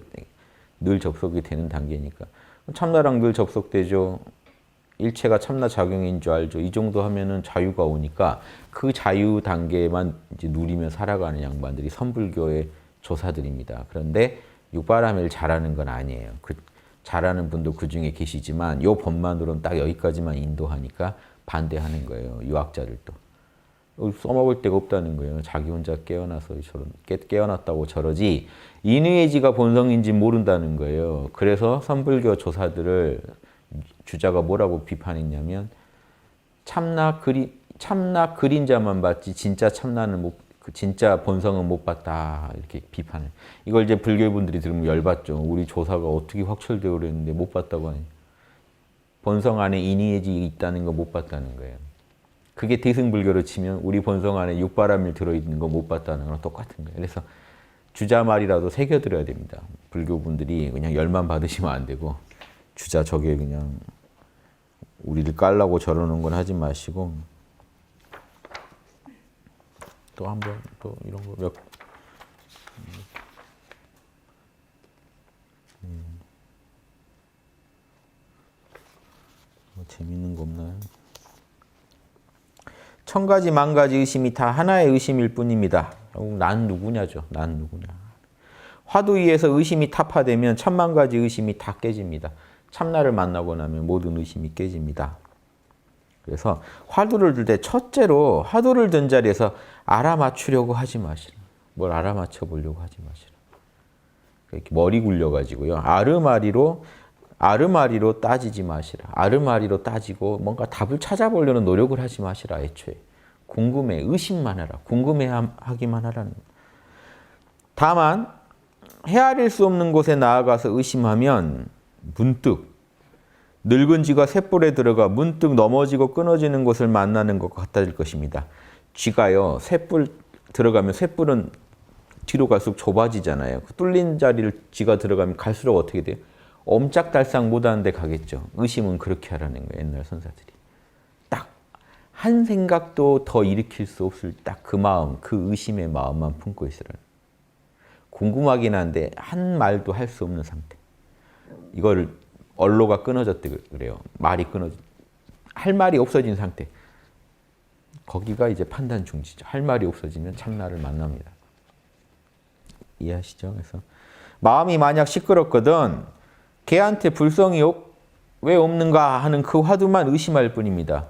늘 접속이 되는 단계니까. 참나랑 늘 접속되죠. 일체가 참나 작용인 줄 알죠. 이 정도 하면은 자유가 오니까 그 자유 단계만 이제 누리며 살아가는 양반들이 선불교의 조사들입니다. 그런데 육바라밀 잘하는 건 아니에요. 잘하는 분도 그 중에 계시지만 요 법만으로는 딱 여기까지만 인도하니까 반대하는 거예요. 유학자들도. 써먹을 데가 없다는 거예요. 자기 혼자 깨어나서 깨어났다고 저러지 인의지가 본성인지 모른다는 거예요. 그래서 선불교 조사들을 주자가 뭐라고 비판했냐면 참나 그림자만 봤지 진짜 참나는 진짜 본성은 못 봤다 이렇게 비판을. 이걸 이제 불교분들이 들으면 열받죠. 우리 조사가 어떻게 확철되어 그랬는데 못 봤다고 하니. 본성 안에 인의지 있다는 거 못 봤다는 거예요. 그게 대승불교로 치면 우리 본성 안에 육바람일 들어있는 거 못 봤다는 거랑 똑같은 거예요. 그래서 주자 말이라도 새겨드려야 됩니다. 불교분들이 그냥 열만 받으시면 안 되고 주자 저게 그냥 우리를 깔라고 저러는 건 하지 마시고 또 한 번 또 이런 거 몇 뭐 재밌는 거 없나요? 천 가지 만 가지 의심이 다 하나의 의심일 뿐입니다. 난 누구냐죠. 난 누구냐. 화두 위에서 의심이 타파되면 천만 가지 의심이 다 깨집니다. 참나를 만나고 나면 모든 의심이 깨집니다. 그래서 화두를 들 때 첫째로 화두를 든 자리에서 알아맞추려고 하지 마시라. 뭘 알아맞혀 보려고 하지 마시라. 이렇게 머리 굴려가지고요. 아르마리로 따지지 마시라. 아르마리로 따지고 뭔가 답을 찾아보려는 노력을 하지 마시라. 애초에. 궁금해, 의심만 해라. 궁금해하기만 하라는 거예요. 다만 헤아릴 수 없는 곳에 나아가서 의심하면 문득 늙은 쥐가 쇳불에 들어가 문득 넘어지고 끊어지는 곳을 만나는 것과 같아질 것입니다. 쥐가요, 쇳불 들어가면 쇳불은 뒤로 갈수록 좁아지잖아요. 그 뚫린 자리를 쥐가 들어가면 갈수록 어떻게 돼요? 엄짝달싹 못하는 데 가겠죠. 의심은 그렇게 하라는 거예요. 옛날 선사들이. 딱 한 생각도 더 일으킬 수 없을 딱 그 마음, 그 의심의 마음만 품고 있으라는. 궁금하긴 한데 한 말도 할 수 없는 상태. 이거를 언로가 끊어졌대 그래요. 말이 끊어진. 할 말이 없어진 상태. 거기가 이제 판단 중지죠. 할 말이 없어지면 참나를 만납니다. 이해하시죠? 그래서 마음이 만약 시끄럽거든 걔한테 불성이 왜 없는가 하는 그 화두만 의심할 뿐입니다.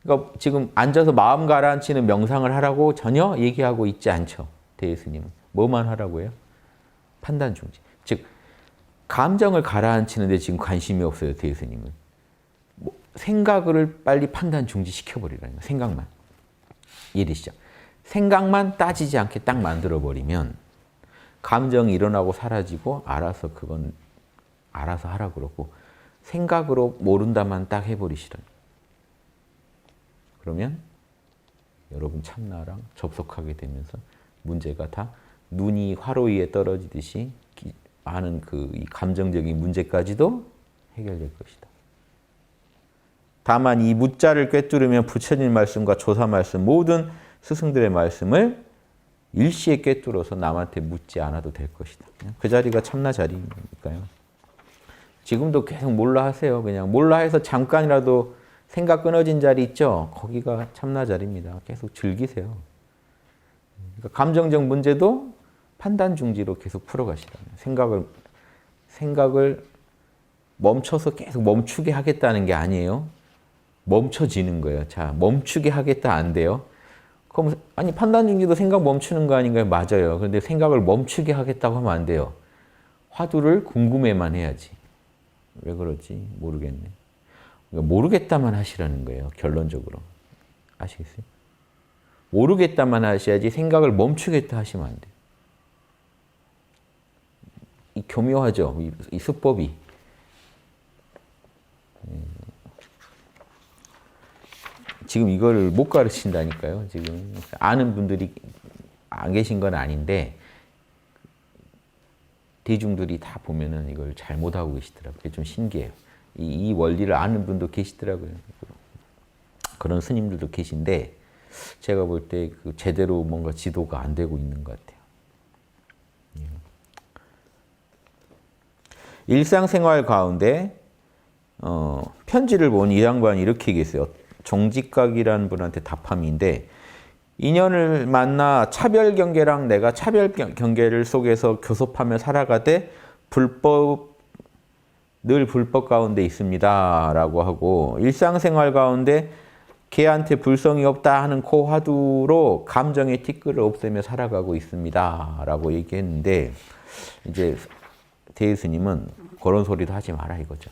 그러니까 지금 앉아서 마음 가라앉히는 명상을 하라고 전혀 얘기하고 있지 않죠. 대예스님은. 뭐만 하라고 해요? 판단 중지. 즉 감정을 가라앉히는데 지금 관심이 없어요. 대예스님은. 생각을 빨리 판단 중지시켜버리라는 거예요. 생각만. 이해되시죠? 생각만 따지지 않게 딱 만들어버리면 감정이 일어나고 사라지고 알아서 그건 알아서 하라 그러고 생각으로 모른다만 딱 해버리시라는 거예요. 그러면 여러분 참나랑 접속하게 되면서 문제가 다 눈이 화로 위에 떨어지듯이 많은 이 감정적인 문제까지도 해결될 것이다. 다만 이 무자를 꿰뚫으면 부처님 말씀과 조사 말씀 모든 스승들의 말씀을 일시에 꿰뚫어서 남한테 묻지 않아도 될 것이다. 그 자리가 참나 자리니까요. 지금도 계속 몰라 하세요. 그냥 몰라 해서 잠깐이라도 생각 끊어진 자리 있죠? 거기가 참나 자리입니다. 계속 즐기세요. 그러니까 감정적 문제도 판단 중지로 계속 풀어가시다. 생각을 멈춰서 계속 멈추게 하겠다는 게 아니에요. 멈춰지는 거예요. 자, 멈추게 하겠다 안 돼요. 그럼 아니 판단 중지도 생각 멈추는 거 아닌가요? 맞아요. 그런데 생각을 멈추게 하겠다고 하면 안 돼요. 화두를 궁금해만 해야지. 왜 그러지? 모르겠네. 모르겠다만 하시라는 거예요. 결론적으로. 아시겠어요? 모르겠다만 하셔야지 생각을 멈추겠다 하시면 안 돼요. 이 교묘하죠? 이 수법이. 지금 이거를 못 가르친다니까요. 지금 아는 분들이 안 계신 건 아닌데 대중들이 다 보면은 이걸 잘 못하고 계시더라고요. 그게 좀 신기해요. 이 원리를 아는 분도 계시더라고요. 그런 스님들도 계신데 제가 볼 때 제대로 뭔가 지도가 안 되고 있는 것 같아요. 일상생활 가운데 편지를 본 이 양반이 이렇게 얘기했어요. 종직각이라는 분한테 답함인데 인연을 만나 차별 경계랑 내가 차별 경계를 속에서 교섭하며 살아가되 늘 불법 가운데 있습니다. 라고 하고 일상생활 가운데 걔한테 불성이 없다 하는 그 화두로 감정의 티끌을 없애며 살아가고 있습니다. 라고 얘기했는데 이제 대예스님은 그런 소리도 하지 마라 이거죠.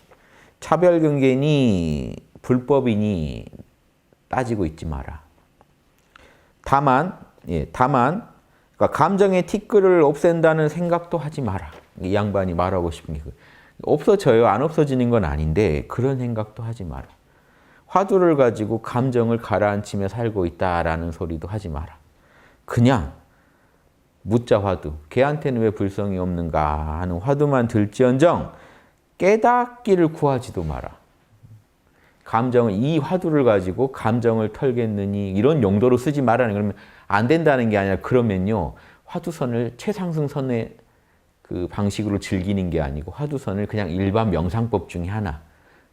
차별 경계니 불법이니 따지고 있지 마라. 다만 그러니까 감정의 티끌을 없앤다는 생각도 하지 마라. 이 양반이 말하고 싶은 게 없어져요. 안 없어지는 건 아닌데 그런 생각도 하지 마라. 화두를 가지고 감정을 가라앉히며 살고 있다라는 소리도 하지 마라. 그냥 무자 화두, 걔한테는 왜 불성이 없는가 하는 화두만 들지언정 깨닫기를 구하지도 마라. 이 화두를 가지고 감정을 털겠느니 이런 용도로 쓰지 말라는 그러면 안 된다는 게 아니라 그러면요 화두선을 최상승선의 그 방식으로 즐기는 게 아니고 화두선을 그냥 일반 명상법 중에 하나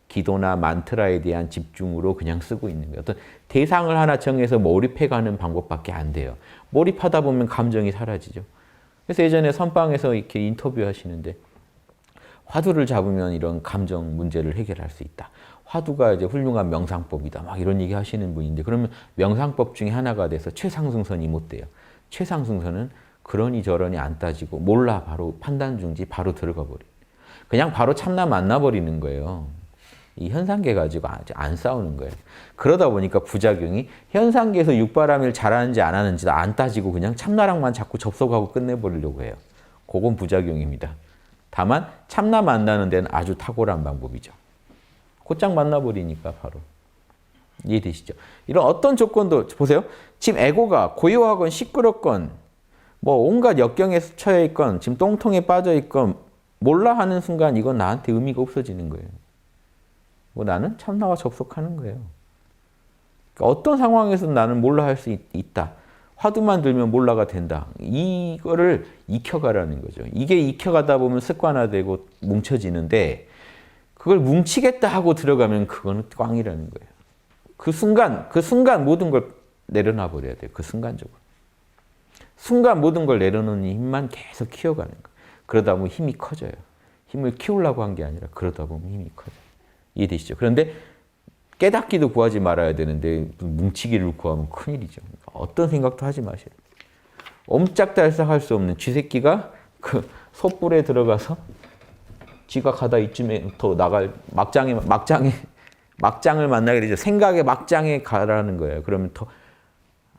기도나 만트라에 대한 집중으로 그냥 쓰고 있는 거예요. 어떤 대상을 하나 정해서 몰입해가는 방법밖에 안 돼요. 몰입하다 보면 감정이 사라지죠. 그래서 예전에 선방에서 이렇게 인터뷰 하시는데 화두를 잡으면 이런 감정 문제를 해결할 수 있다. 화두가 이제 훌륭한 명상법이다. 막 이런 얘기 하시는 분인데 그러면 명상법 중에 하나가 돼서 최상승선이 못 돼요. 최상승선은 그러니 저러니 안 따지고 몰라 바로 판단 중지 바로 들어가 버려. 그냥 바로 참나 만나버리는 거예요. 이 현상계 가지고 안 싸우는 거예요. 그러다 보니까 부작용이 현상계에서 육바람일 잘하는지 안 하는지 안 따지고 그냥 참나랑만 자꾸 접속하고 끝내버리려고 해요. 그건 부작용입니다. 다만 참나 만나는 데는 아주 탁월한 방법이죠. 곧장 만나버리니까 바로. 이해되시죠? 이런 어떤 조건도 보세요. 지금 에고가 고요하건 시끄럽건 뭐 온갖 역경에 처해 있건 지금 똥통에 빠져 있건 몰라 하는 순간 이건 나한테 의미가 없어지는 거예요. 뭐 나는 참나와 접속하는 거예요. 그러니까 어떤 상황에서 나는 몰라 할 수 있다. 화두만 들면 몰라가 된다. 이거를 익혀가라는 거죠. 이게 익혀가다 보면 습관화되고 뭉쳐지는데 그걸 뭉치겠다 하고 들어가면 그거는 꽝이라는 거예요. 그 순간 모든 걸 내려놔 버려야 돼요. 그 순간적으로. 순간 모든 걸 내려놓는 힘만 계속 키워가는 거예요. 그러다 보면 힘이 커져요. 힘을 키우려고 한 게 아니라 그러다 보면 힘이 커져요. 이해되시죠? 그런데 깨닫기도 구하지 말아야 되는데 뭉치기를 구하면 큰일이죠. 어떤 생각도 하지 마세요. 옴짝달싹 할 수 없는 쥐새끼가 그 솥불에 들어가서 쥐가 가다 이쯤에 더 나갈 막장을 만나게 되죠. 생각의 막장에 가라는 거예요. 그러면 더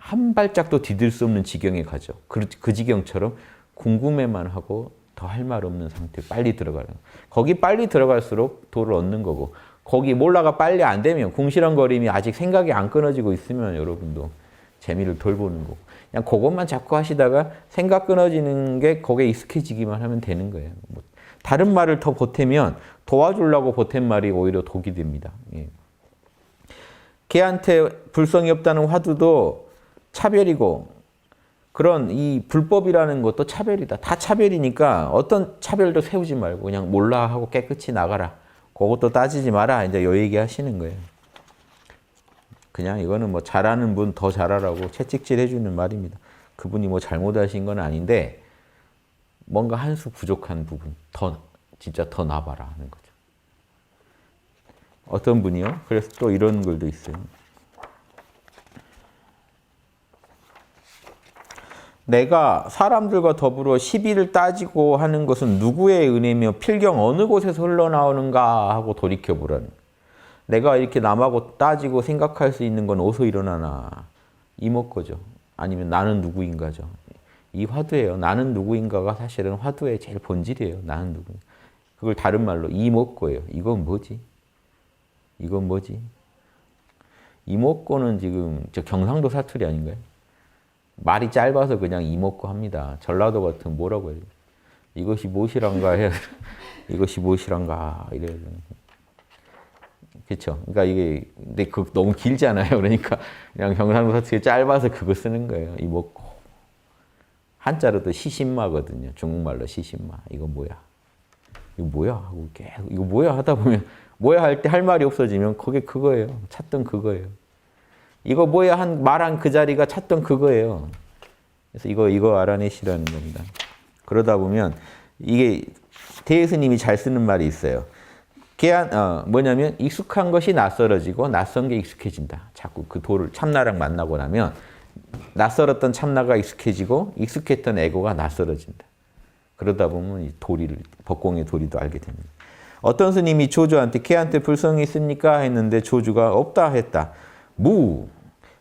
한 발짝도 디딜 수 없는 지경에 가죠. 그 지경처럼 궁금해만 하고 더 할 말 없는 상태에 빨리 들어가는 거예요. 거기 빨리 들어갈수록 도를 얻는 거고 거기 몰라가 빨리 안 되면 궁시렁거림이 아직 생각이 안 끊어지고 있으면 여러분도 재미를 덜 보는 거고 그냥 그것만 자꾸 하시다가 생각 끊어지는 게 거기에 익숙해지기만 하면 되는 거예요. 뭐 다른 말을 더 보태면 도와주려고 보탠 말이 오히려 독이 됩니다. 예. 걔한테 불성이 없다는 화두도 차별이고 그런 이 불법이라는 것도 차별이다. 다 차별이니까 어떤 차별도 세우지 말고 그냥 몰라 하고 깨끗이 나가라. 그것도 따지지 마라. 이제 요 얘기 하시는 거예요. 그냥 이거는 뭐 잘하는 분 더 잘하라고 채찍질 해주는 말입니다. 그분이 뭐 잘못하신 건 아닌데 뭔가 한 수 부족한 부분 진짜 더 나봐라 하는 거죠. 어떤 분이요? 그래서 또 이런 글도 있어요. 내가 사람들과 더불어 시비를 따지고 하는 것은 누구의 은혜며 필경 어느 곳에서 흘러나오는가 하고 돌이켜보라는. 내가 이렇게 남하고 따지고 생각할 수 있는 건 어디서 일어나나. 이목구죠. 아니면 나는 누구인가죠. 이 화두예요. 나는 누구인가가 사실은 화두의 제일 본질이에요. 나는 누구인가. 그걸 다른 말로 이목구예요. 이건 뭐지? 이건 뭐지? 이목구는 지금 저 경상도 사투리 아닌가요? 말이 짧아서 그냥 이목구 합니다. 전라도 같은 뭐라고 해요? 이것이 무엇이란가 해야 이것이 무엇이란가 이래야 되는. 그렇죠? 그러니까 이게 근데 그 너무 길잖아요. 그러니까 그냥 경상도 사투리 짧아서 그거 쓰는 거예요. 이목구. 한자로도 시신마거든요. 중국말로 시신마. 이거 뭐야? 이거 뭐야? 하고 계속 이거 뭐야 하다 보면 뭐야 할 때 할 말이 없어지면 그게 그거예요. 찾던 그거예요. 이거 뭐야 말한 그 자리가 찾던 그거예요. 그래서 이거 알아내시라는 겁니다. 그러다 보면 이게 대스님이 잘 쓰는 말이 있어요. 뭐냐면 익숙한 것이 낯설어지고 낯선 게 익숙해진다. 자꾸 그 도를 참나랑 만나고 나면 낯설었던 참나가 익숙해지고 익숙했던 에고가 낯설어진다. 그러다 보면 이 법공의 도리도 알게 됩니다. 어떤 스님이 조주한테 걔한테 불성이 있습니까? 했는데 조주가 없다 했다. 무.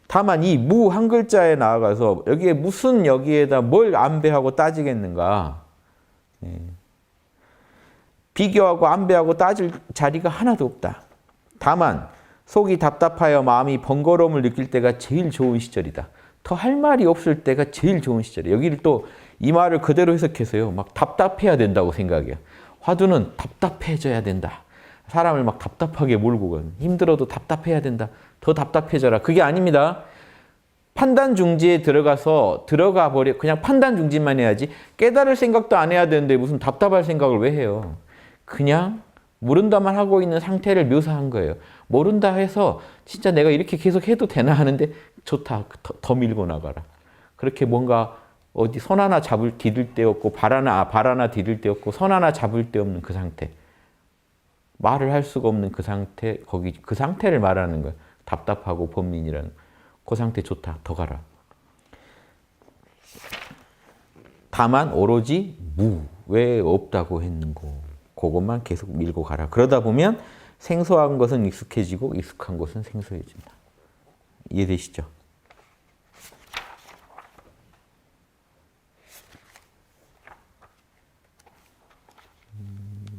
다만 이 무 한 글자에 나아가서 여기에 무슨 여기에다 뭘 안배하고 따지겠는가. 예. 비교하고 안배하고 따질 자리가 하나도 없다. 다만 속이 답답하여 마음이 번거로움을 느낄 때가 제일 좋은 시절이다. 더 할 말이 없을 때가 제일 좋은 시절이에요. 여기를 또 이 말을 그대로 해석해서요. 막 답답해야 된다고 생각해요. 화두는 답답해져야 된다. 사람을 막 답답하게 몰고 가는. 힘들어도 답답해야 된다. 더 답답해져라. 그게 아닙니다. 판단 중지에 들어가 버려. 그냥 판단 중지만 해야지. 깨달을 생각도 안 해야 되는데 무슨 답답할 생각을 왜 해요? 그냥 모른다만 하고 있는 상태를 묘사한 거예요. 모른다 해서 진짜 내가 이렇게 계속 해도 되나 하는데 좋다. 더 밀고 나가라. 그렇게 뭔가 어디 손 하나 디딜 데 없고 발 하나 디딜 데 없고 손 하나 잡을 데 없는 그 상태. 말을 할 수가 없는 그 상태, 그 상태를 말하는 거예요. 답답하고 번민이라는. 그 상태 좋다. 더 가라. 다만 오로지 왜 없다고 했는고. 그것만 계속 밀고 가라. 그러다 보면 생소한 것은 익숙해지고 익숙한 것은 생소해진다. 이해되시죠?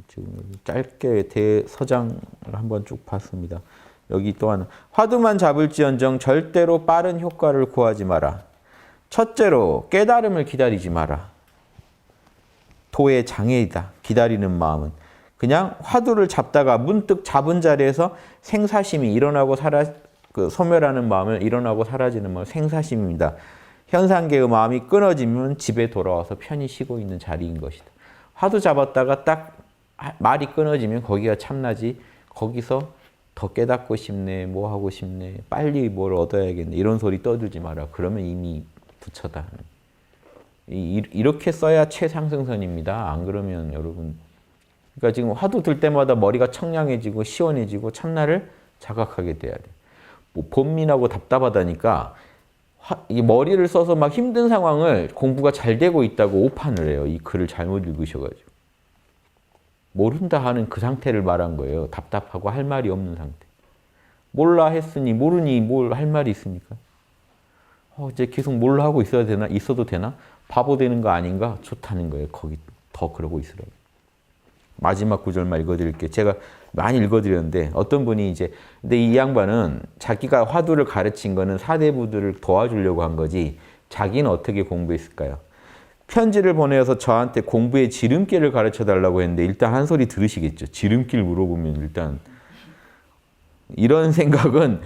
지금 짧게 대서장을 한번 쭉 봤습니다. 여기 또 하나. 화두만 잡을지언정 절대로 빠른 효과를 구하지 마라. 첫째로 깨달음을 기다리지 마라. 도의 장애이다. 기다리는 마음은. 그냥 화두를 잡다가 문득 잡은 자리에서 생사심이 일어나고 그 소멸하는 마음은 일어나고 사라지는 마음, 생사심입니다. 현상계의 마음이 끊어지면 집에 돌아와서 편히 쉬고 있는 자리인 것이다. 화두 잡았다가 딱 말이 끊어지면 거기가 참나지, 거기서 더 깨닫고 싶네, 뭐 하고 싶네, 빨리 뭘 얻어야겠네, 이런 소리 떠들지 마라. 그러면 이미 부처다. 이렇게 써야 최상승선입니다. 안 그러면 여러분, 그러니까 지금 화두 들 때마다 머리가 청량해지고 시원해지고 참나를 자각하게 돼야 돼. 뭐 번민하고 답답하다니까 이 머리를 써서 막 힘든 상황을 공부가 잘 되고 있다고 오판을 해요. 이 글을 잘못 읽으셔가지고. 모른다 하는 그 상태를 말한 거예요. 답답하고 할 말이 없는 상태. 몰라 했으니 모르니 뭘 할 말이 있습니까? 이제 계속 몰라 하고 있어야 되나? 있어도 되나? 바보 되는 거 아닌가? 좋다는 거예요. 거기 더 그러고 있으라고. 마지막 구절만 읽어드릴게요. 제가 많이 읽어드렸는데 어떤 분이 이제 근데 이 양반은 자기가 화두를 가르친 거는 사대부들을 도와주려고 한 거지 자기는 어떻게 공부했을까요? 편지를 보내서 저한테 공부의 지름길을 가르쳐 달라고 했는데 일단 한 소리 들으시겠죠. 지름길 물어보면 일단 이런 생각은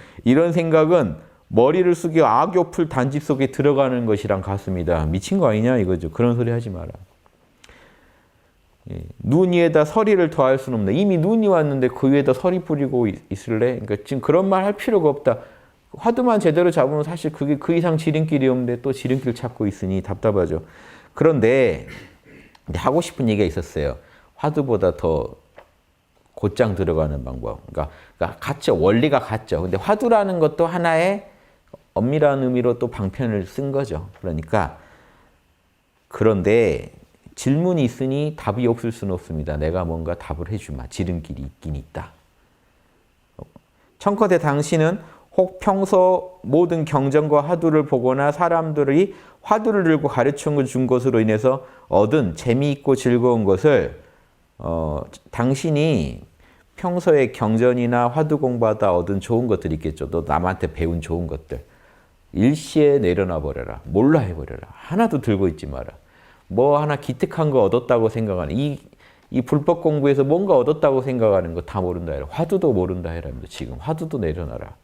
머리를 숙여 악교풀 단지 속에 들어가는 것이랑 같습니다. 미친 거 아니냐 이거죠. 그런 소리 하지 마라. 눈 위에다 서리를 더할 수는 없네. 이미 눈이 왔는데 그 위에다 서리 뿌리고 있을래? 그러니까 지금 그런 말 할 필요가 없다. 화두만 제대로 잡으면 사실 그게 그 이상 지름길이 없는데 또 지름길 찾고 있으니 답답하죠. 그런데 하고 싶은 얘기가 있었어요. 화두보다 더 곧장 들어가는 방법. 그러니까 같죠. 원리가 같죠. 근데 화두라는 것도 하나의 엄밀한 의미로 또 방편을 쓴 거죠. 그러니까 그런데 질문이 있으니 답이 없을 수는 없습니다. 내가 뭔가 답을 해주마. 지름길이 있긴 있다. 청컨대 당신은 혹 평소 모든 경전과 화두를 보거나 사람들이 화두를 들고 가르쳐 준 것으로 인해서 얻은 재미있고 즐거운 것을 당신이 평소에 경전이나 화두 공부하다 얻은 좋은 것들이 있겠죠. 또 남한테 배운 좋은 것들. 일시에 내려놔 버려라. 몰라 해버려라. 하나도 들고 있지 마라. 뭐 하나 기특한 거 얻었다고 생각하는 이 불법 공부에서 뭔가 얻었다고 생각하는 거 다 모른다 해라. 화두도 모른다 해랍니다. 지금 화두도 내려놔라.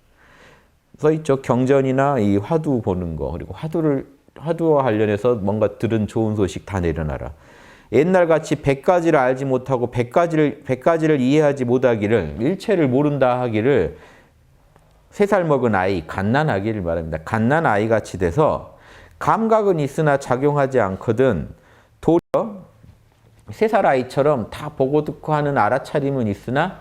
써있죠. 경전이나 이 화두 보는 거 그리고 화두와 관련해서 뭔가 들은 좋은 소식 다 내려놔라. 옛날같이 100가지를 알지 못하고 100가지를 이해하지 못하기를 일체를 모른다 하기를 3살 먹은 아이 갓난아기를 말합니다. 갓난아이 같이 돼서 감각은 있으나 작용하지 않거든 도리어 3살 아이처럼 다 보고 듣고 하는 알아차림은 있으나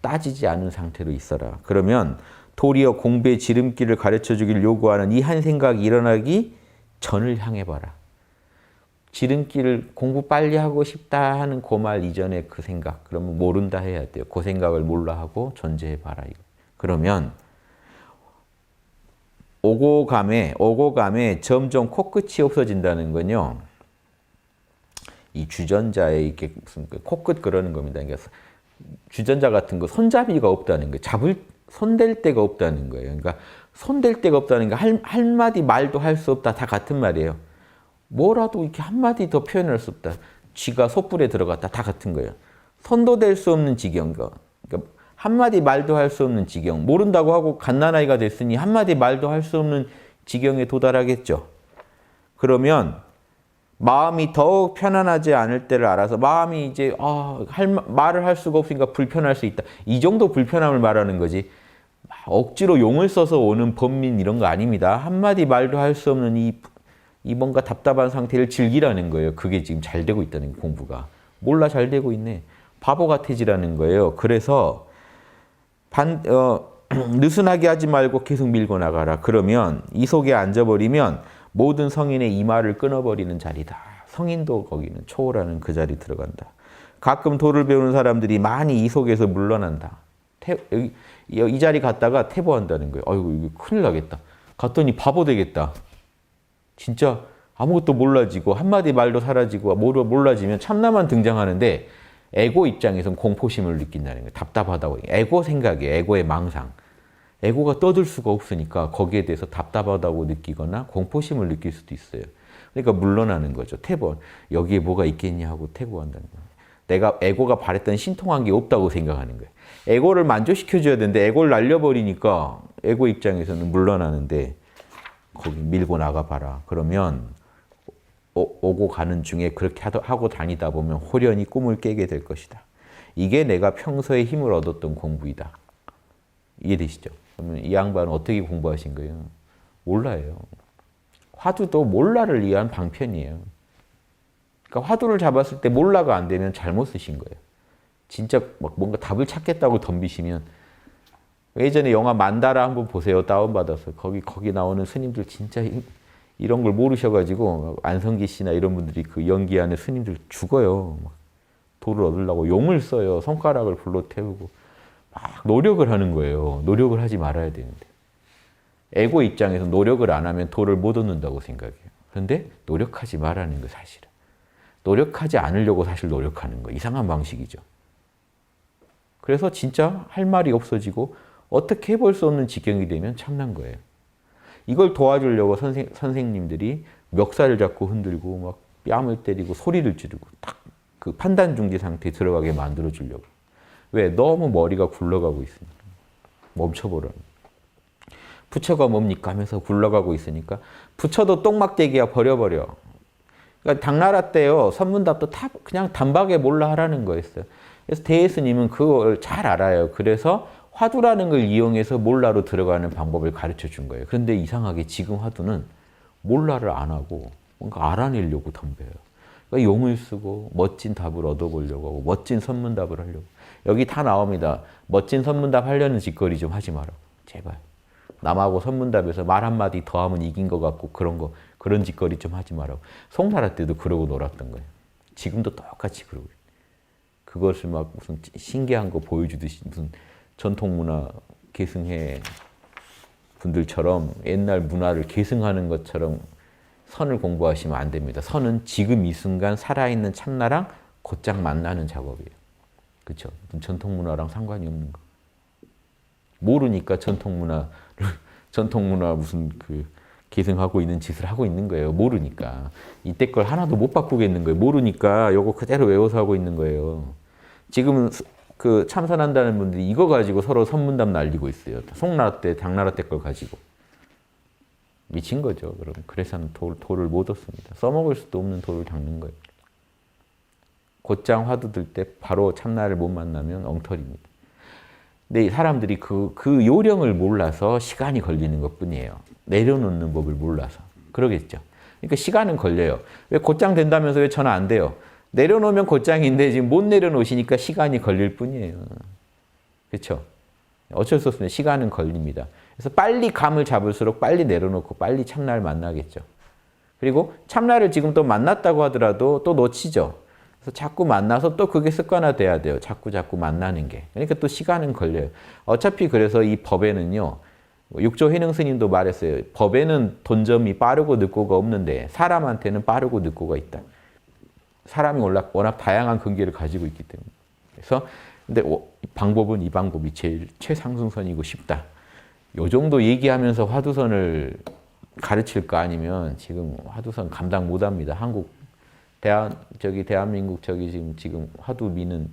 따지지 않은 상태로 있어라. 그러면 도리어 공부의 지름길을 가르쳐 주길 요구하는 이 한 생각이 일어나기 전을 향해 봐라. 지름길을 공부 빨리 하고 싶다 하는 그 말 이전에 그 생각. 그러면 모른다 해야 돼요. 그 생각을 몰라 하고 존재해 봐라. 그러면 오고 감에 점점 코끝이 없어진다는 건요. 이 주전자에 이렇게 무슨 코끝 그러는 겁니다. 그러니까 주전자 같은 거 손잡이가 없다는 거예요. 손댈 데가 없다는 거예요. 그러니까 손댈 데가 없다는 게 한마디 말도 할 수 없다. 다 같은 말이에요. 뭐라도 이렇게 한마디 더 표현할 수 없다. 쥐가 솥불에 들어갔다. 다 같은 거예요. 손도 댈 수 없는 지경. 그러니까 한마디 말도 할 수 없는 지경. 모른다고 하고 갓난아이가 됐으니 한마디 말도 할 수 없는 지경에 도달하겠죠. 그러면 마음이 더욱 편안하지 않을 때를 알아서 마음이 이제 말을 할 수가 없으니까 불편할 수 있다. 이 정도 불편함을 말하는 거지. 억지로 용을 써서 오는 번민 이런 거 아닙니다. 한마디 말도 할 수 없는 이 뭔가 답답한 상태를 즐기라는 거예요. 그게 지금 잘 되고 있다는 공부가. 몰라 잘 되고 있네. 바보 같아지라는 거예요. 그래서 느슨하게 하지 말고 계속 밀고 나가라. 그러면 이 속에 앉아버리면 모든 성인의 이마를 끊어버리는 자리다. 성인도 거기는 초월하는 그 자리 들어간다. 가끔 도를 배우는 사람들이 많이 이 속에서 물러난다. 이 자리 갔다가 퇴보한다는 거예요. 아이고 이거 큰일 나겠다. 갔더니 바보 되겠다. 진짜 아무것도 몰라지고 한마디 말도 사라지고 몰라지면 참나만 등장하는데 에고 입장에선 공포심을 느낀다는 거예요. 답답하다고. 에고 생각이에요. 에고의 망상. 에고가 떠들 수가 없으니까 거기에 대해서 답답하다고 느끼거나 공포심을 느낄 수도 있어요. 그러니까 물러나는 거죠. 퇴보. 여기에 뭐가 있겠냐 하고 퇴보한다는 거예요. 내가 에고가 바랬던 신통한 게 없다고 생각하는 거예요. 에고를 만족시켜줘야 되는데 에고를 날려버리니까 에고 입장에서는 물러나는데 거기 밀고 나가봐라. 그러면 오고 가는 중에 그렇게 하고 다니다 보면 홀연히 꿈을 깨게 될 것이다. 이게 내가 평소에 힘을 얻었던 공부이다. 이해되시죠? 그러면 이 양반은 어떻게 공부하신 거예요? 몰라요. 화두도 몰라를 위한 방편이에요. 그러니까 화두를 잡았을 때 몰라가 안 되면 잘못 쓰신 거예요. 진짜 막 뭔가 답을 찾겠다고 덤비시면 예전에 영화 만다라 한번 보세요. 다운받아서. 거기 나오는 스님들 진짜 이런 걸 모르셔가지고 안성기 씨나 이런 분들이 그 연기하는 스님들 죽어요. 막 도를 얻으려고 용을 써요. 손가락을 불로 태우고 막 노력을 하는 거예요. 노력을 하지 말아야 되는데. 에고 입장에서 노력을 안 하면 도를 못 얻는다고 생각해요. 그런데 노력하지 말라는 거예요, 사실은. 노력하지 않으려고 사실 노력하는 거예요. 이상한 방식이죠. 그래서 진짜 할 말이 없어지고 어떻게 해볼 수 없는 지경이 되면 참난 거예요. 이걸 도와주려고 선생님들이 멱살을 잡고 흔들고 막 뺨을 때리고 소리를 지르고 딱 그 판단 중지 상태에 들어가게 만들어 주려고. 왜? 너무 머리가 굴러가고 있으니까. 멈춰보라는. 부처가 뭡니까 하면서 굴러가고 있으니까 부처도 똥막대기야 버려버려. 그러니까 당나라 때요. 선문답도 다 그냥 단박에 몰라 하라는 거였어요. 그래서 대예스님은 그걸 잘 알아요. 그래서 화두라는 걸 이용해서 몰라로 들어가는 방법을 가르쳐 준 거예요. 그런데 이상하게 지금 화두는 몰라를 안 하고 뭔가 알아내려고 덤벼요. 그러니까 용을 쓰고 멋진 답을 얻어보려고 하고 멋진 선문답을 하려고. 여기 다 나옵니다. 멋진 선문답 하려는 짓거리 좀 하지 마라. 제발. 남하고 선문답에서 말 한마디 더 하면 이긴 것 같고 그런 짓거리 좀 하지 마라고. 송나라 때도 그러고 놀았던 거예요. 지금도 똑같이 그러고 있어요. 그것을 막 무슨 신기한 거 보여주듯이 무슨 전통문화 계승회 분들처럼 옛날 문화를 계승하는 것처럼 선을 공부하시면 안 됩니다. 선은 지금 이 순간 살아있는 참나랑 곧장 만나는 작업이에요. 그렇죠? 전통문화랑 상관이 없는 거. 모르니까 전통문화 무슨 그 계승하고 있는 짓을 하고 있는 거예요. 모르니까. 이때 걸 하나도 못 바꾸겠는 거예요. 모르니까 요거 그대로 외워서 하고 있는 거예요. 지금은 그 참선한다는 분들이 이거 가지고 서로 선문답 날리고 있어요. 송나라 때, 당나라 때 걸 가지고. 미친 거죠. 그럼 그래서는 도를 못 얻습니다. 써먹을 수도 없는 도를 닦는 거예요. 곧장 화두 들 때 바로 참나를 못 만나면 엉터리입니다. 근데 사람들이 그 요령을 몰라서 시간이 걸리는 것뿐이에요. 내려놓는 법을 몰라서. 그러겠죠. 그러니까 시간은 걸려요. 왜 곧장 된다면서 왜 저는 안 돼요? 내려놓으면 곧장인데 지금 못 내려놓으시니까 시간이 걸릴 뿐이에요. 그렇죠? 어쩔 수 없습니다. 시간은 걸립니다. 그래서 빨리 감을 잡을수록 빨리 내려놓고 빨리 참나를 만나겠죠. 그리고 참나를 지금 또 만났다고 하더라도 또 놓치죠. 그래서 자꾸 만나서 또 그게 습관화돼야 돼요. 자꾸 만나는 게. 그러니까 또 시간은 걸려요. 어차피 그래서 이 법에는요. 육조 회능 스님도 말했어요. 법에는 돈점이 빠르고 늦고가 없는데 사람한테는 빠르고 늦고가 있다. 사람이 워낙 다양한 근기를 가지고 있기 때문에. 그래서 근데 방법은 이 방법이 제일 최상승선이고 쉽다. 요 정도 얘기하면서 화두선을 가르칠까 아니면 지금 화두선 감당 못합니다. 대한민국 지금 화두 미는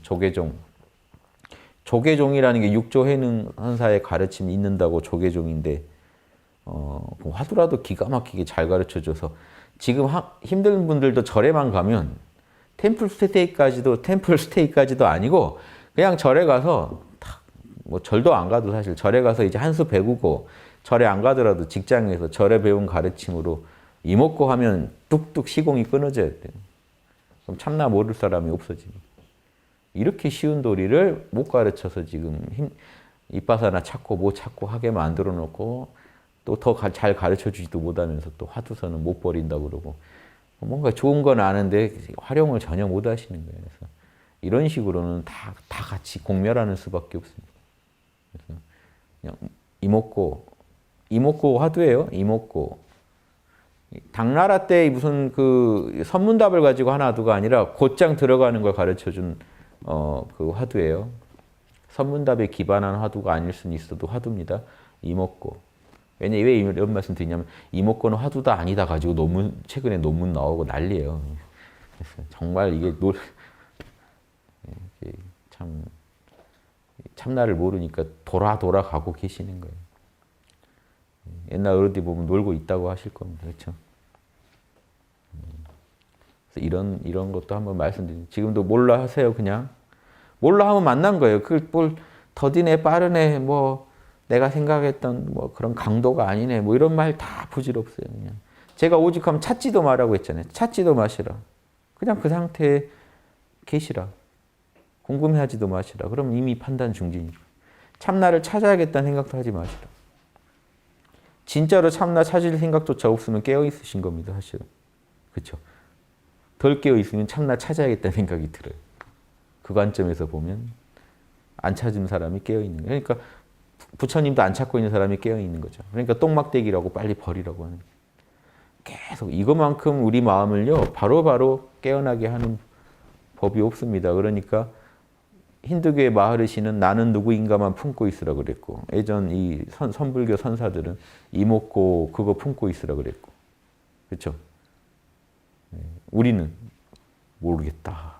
조계종이라는 게 육조 회능 헌사의 가르침이 있는다고 조계종인데 화두라도 기가 막히게 잘 가르쳐줘서 지금 힘든 분들도 절에만 가면 템플 스테이까지도 아니고 그냥 절에 가서 뭐 절도 안 가도 사실 절에 가서 이제 한 수 배우고 절에 안 가더라도 직장에서 절에 배운 가르침으로 이먹고 하면 뚝뚝 시공이 끊어져야 돼요. 그럼 참나 모를 사람이 없어집니다. 이렇게 쉬운 도리를 못 가르쳐서 지금 이빠사나 찾고 뭐 찾고 하게 만들어 놓고 또 더 잘 가르쳐 주지도 못하면서 또 화두선은 못 버린다고 그러고 뭔가 좋은 건 아는데 활용을 전혀 못 하시는 거예요. 그래서 이런 식으로는 다 같이 공멸하는 수밖에 없습니다. 그래서 그냥 이목고 화두예요. 이목고. 당나라 때 무슨 그 선문답을 가지고 하나두가 아니라 곧장 들어가는 걸 가르쳐준 그 화두예요. 선문답에 기반한 화두가 아닐 수는 있어도 화두입니다. 이목고. 왜 이런 말씀 드리냐면 이목고는 화두다 아니다 가지고 최근에 논문 나오고 난리예요. 그래서 정말 이게 참나를 모르니까 돌아가고 계시는 거예요. 옛날 어른들이 보면 놀고 있다고 하실 겁니다. 그렇죠? 그래서 이런 것도 한번 말씀드립니다. 지금도 몰라 하세요, 그냥. 몰라 하면 만난 거예요. 그걸 뭘 더디네, 빠르네, 뭐 내가 생각했던 뭐 그런 강도가 아니네, 뭐 이런 말 다 부질없어요, 그냥. 제가 오직하면 찾지도 마라고 했잖아요. 찾지도 마시라. 그냥 그 상태에 계시라. 궁금해하지도 마시라. 그럼 이미 판단 중지니까. 참나를 찾아야겠다는 생각도 하지 마시라. 진짜로 참나 찾을 생각조차 없으면 깨어 있으신 겁니다, 사실은. 그렇죠? 덜 깨어 있으면 참나 찾아야겠다는 생각이 들어요. 그 관점에서 보면 안 찾은 사람이 깨어 있는 거예요. 그러니까 부처님도 안 찾고 있는 사람이 깨어 있는 거죠. 그러니까 똥막대기라고 빨리 버리라고 하는 거예요. 계속 이것만큼 우리 마음을요 바로바로 깨어나게 하는 법이 없습니다. 그러니까 힌두교의 마하르시는 나는 누구인가만 품고 있으라 그랬고, 예전 이 선불교 선사들은 이목고 그거 품고 있으라 그랬고, 그렇죠? 우리는 모르겠다.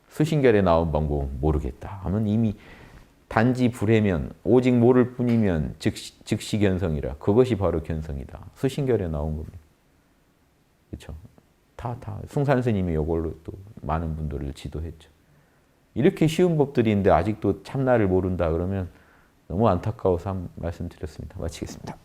수신결에 나온 방법은 모르겠다 하면 이미 단지 불해면 오직 모를 뿐이면 즉시 견성이라. 그것이 바로 견성이다. 수신결에 나온 겁니다. 그렇죠? 다 숭산 스님이 이걸로 또 많은 분들을 지도했죠. 이렇게 쉬운 법들인데 아직도 참나를 모른다 그러면 너무 안타까워서 한 말씀드렸습니다. 마치겠습니다.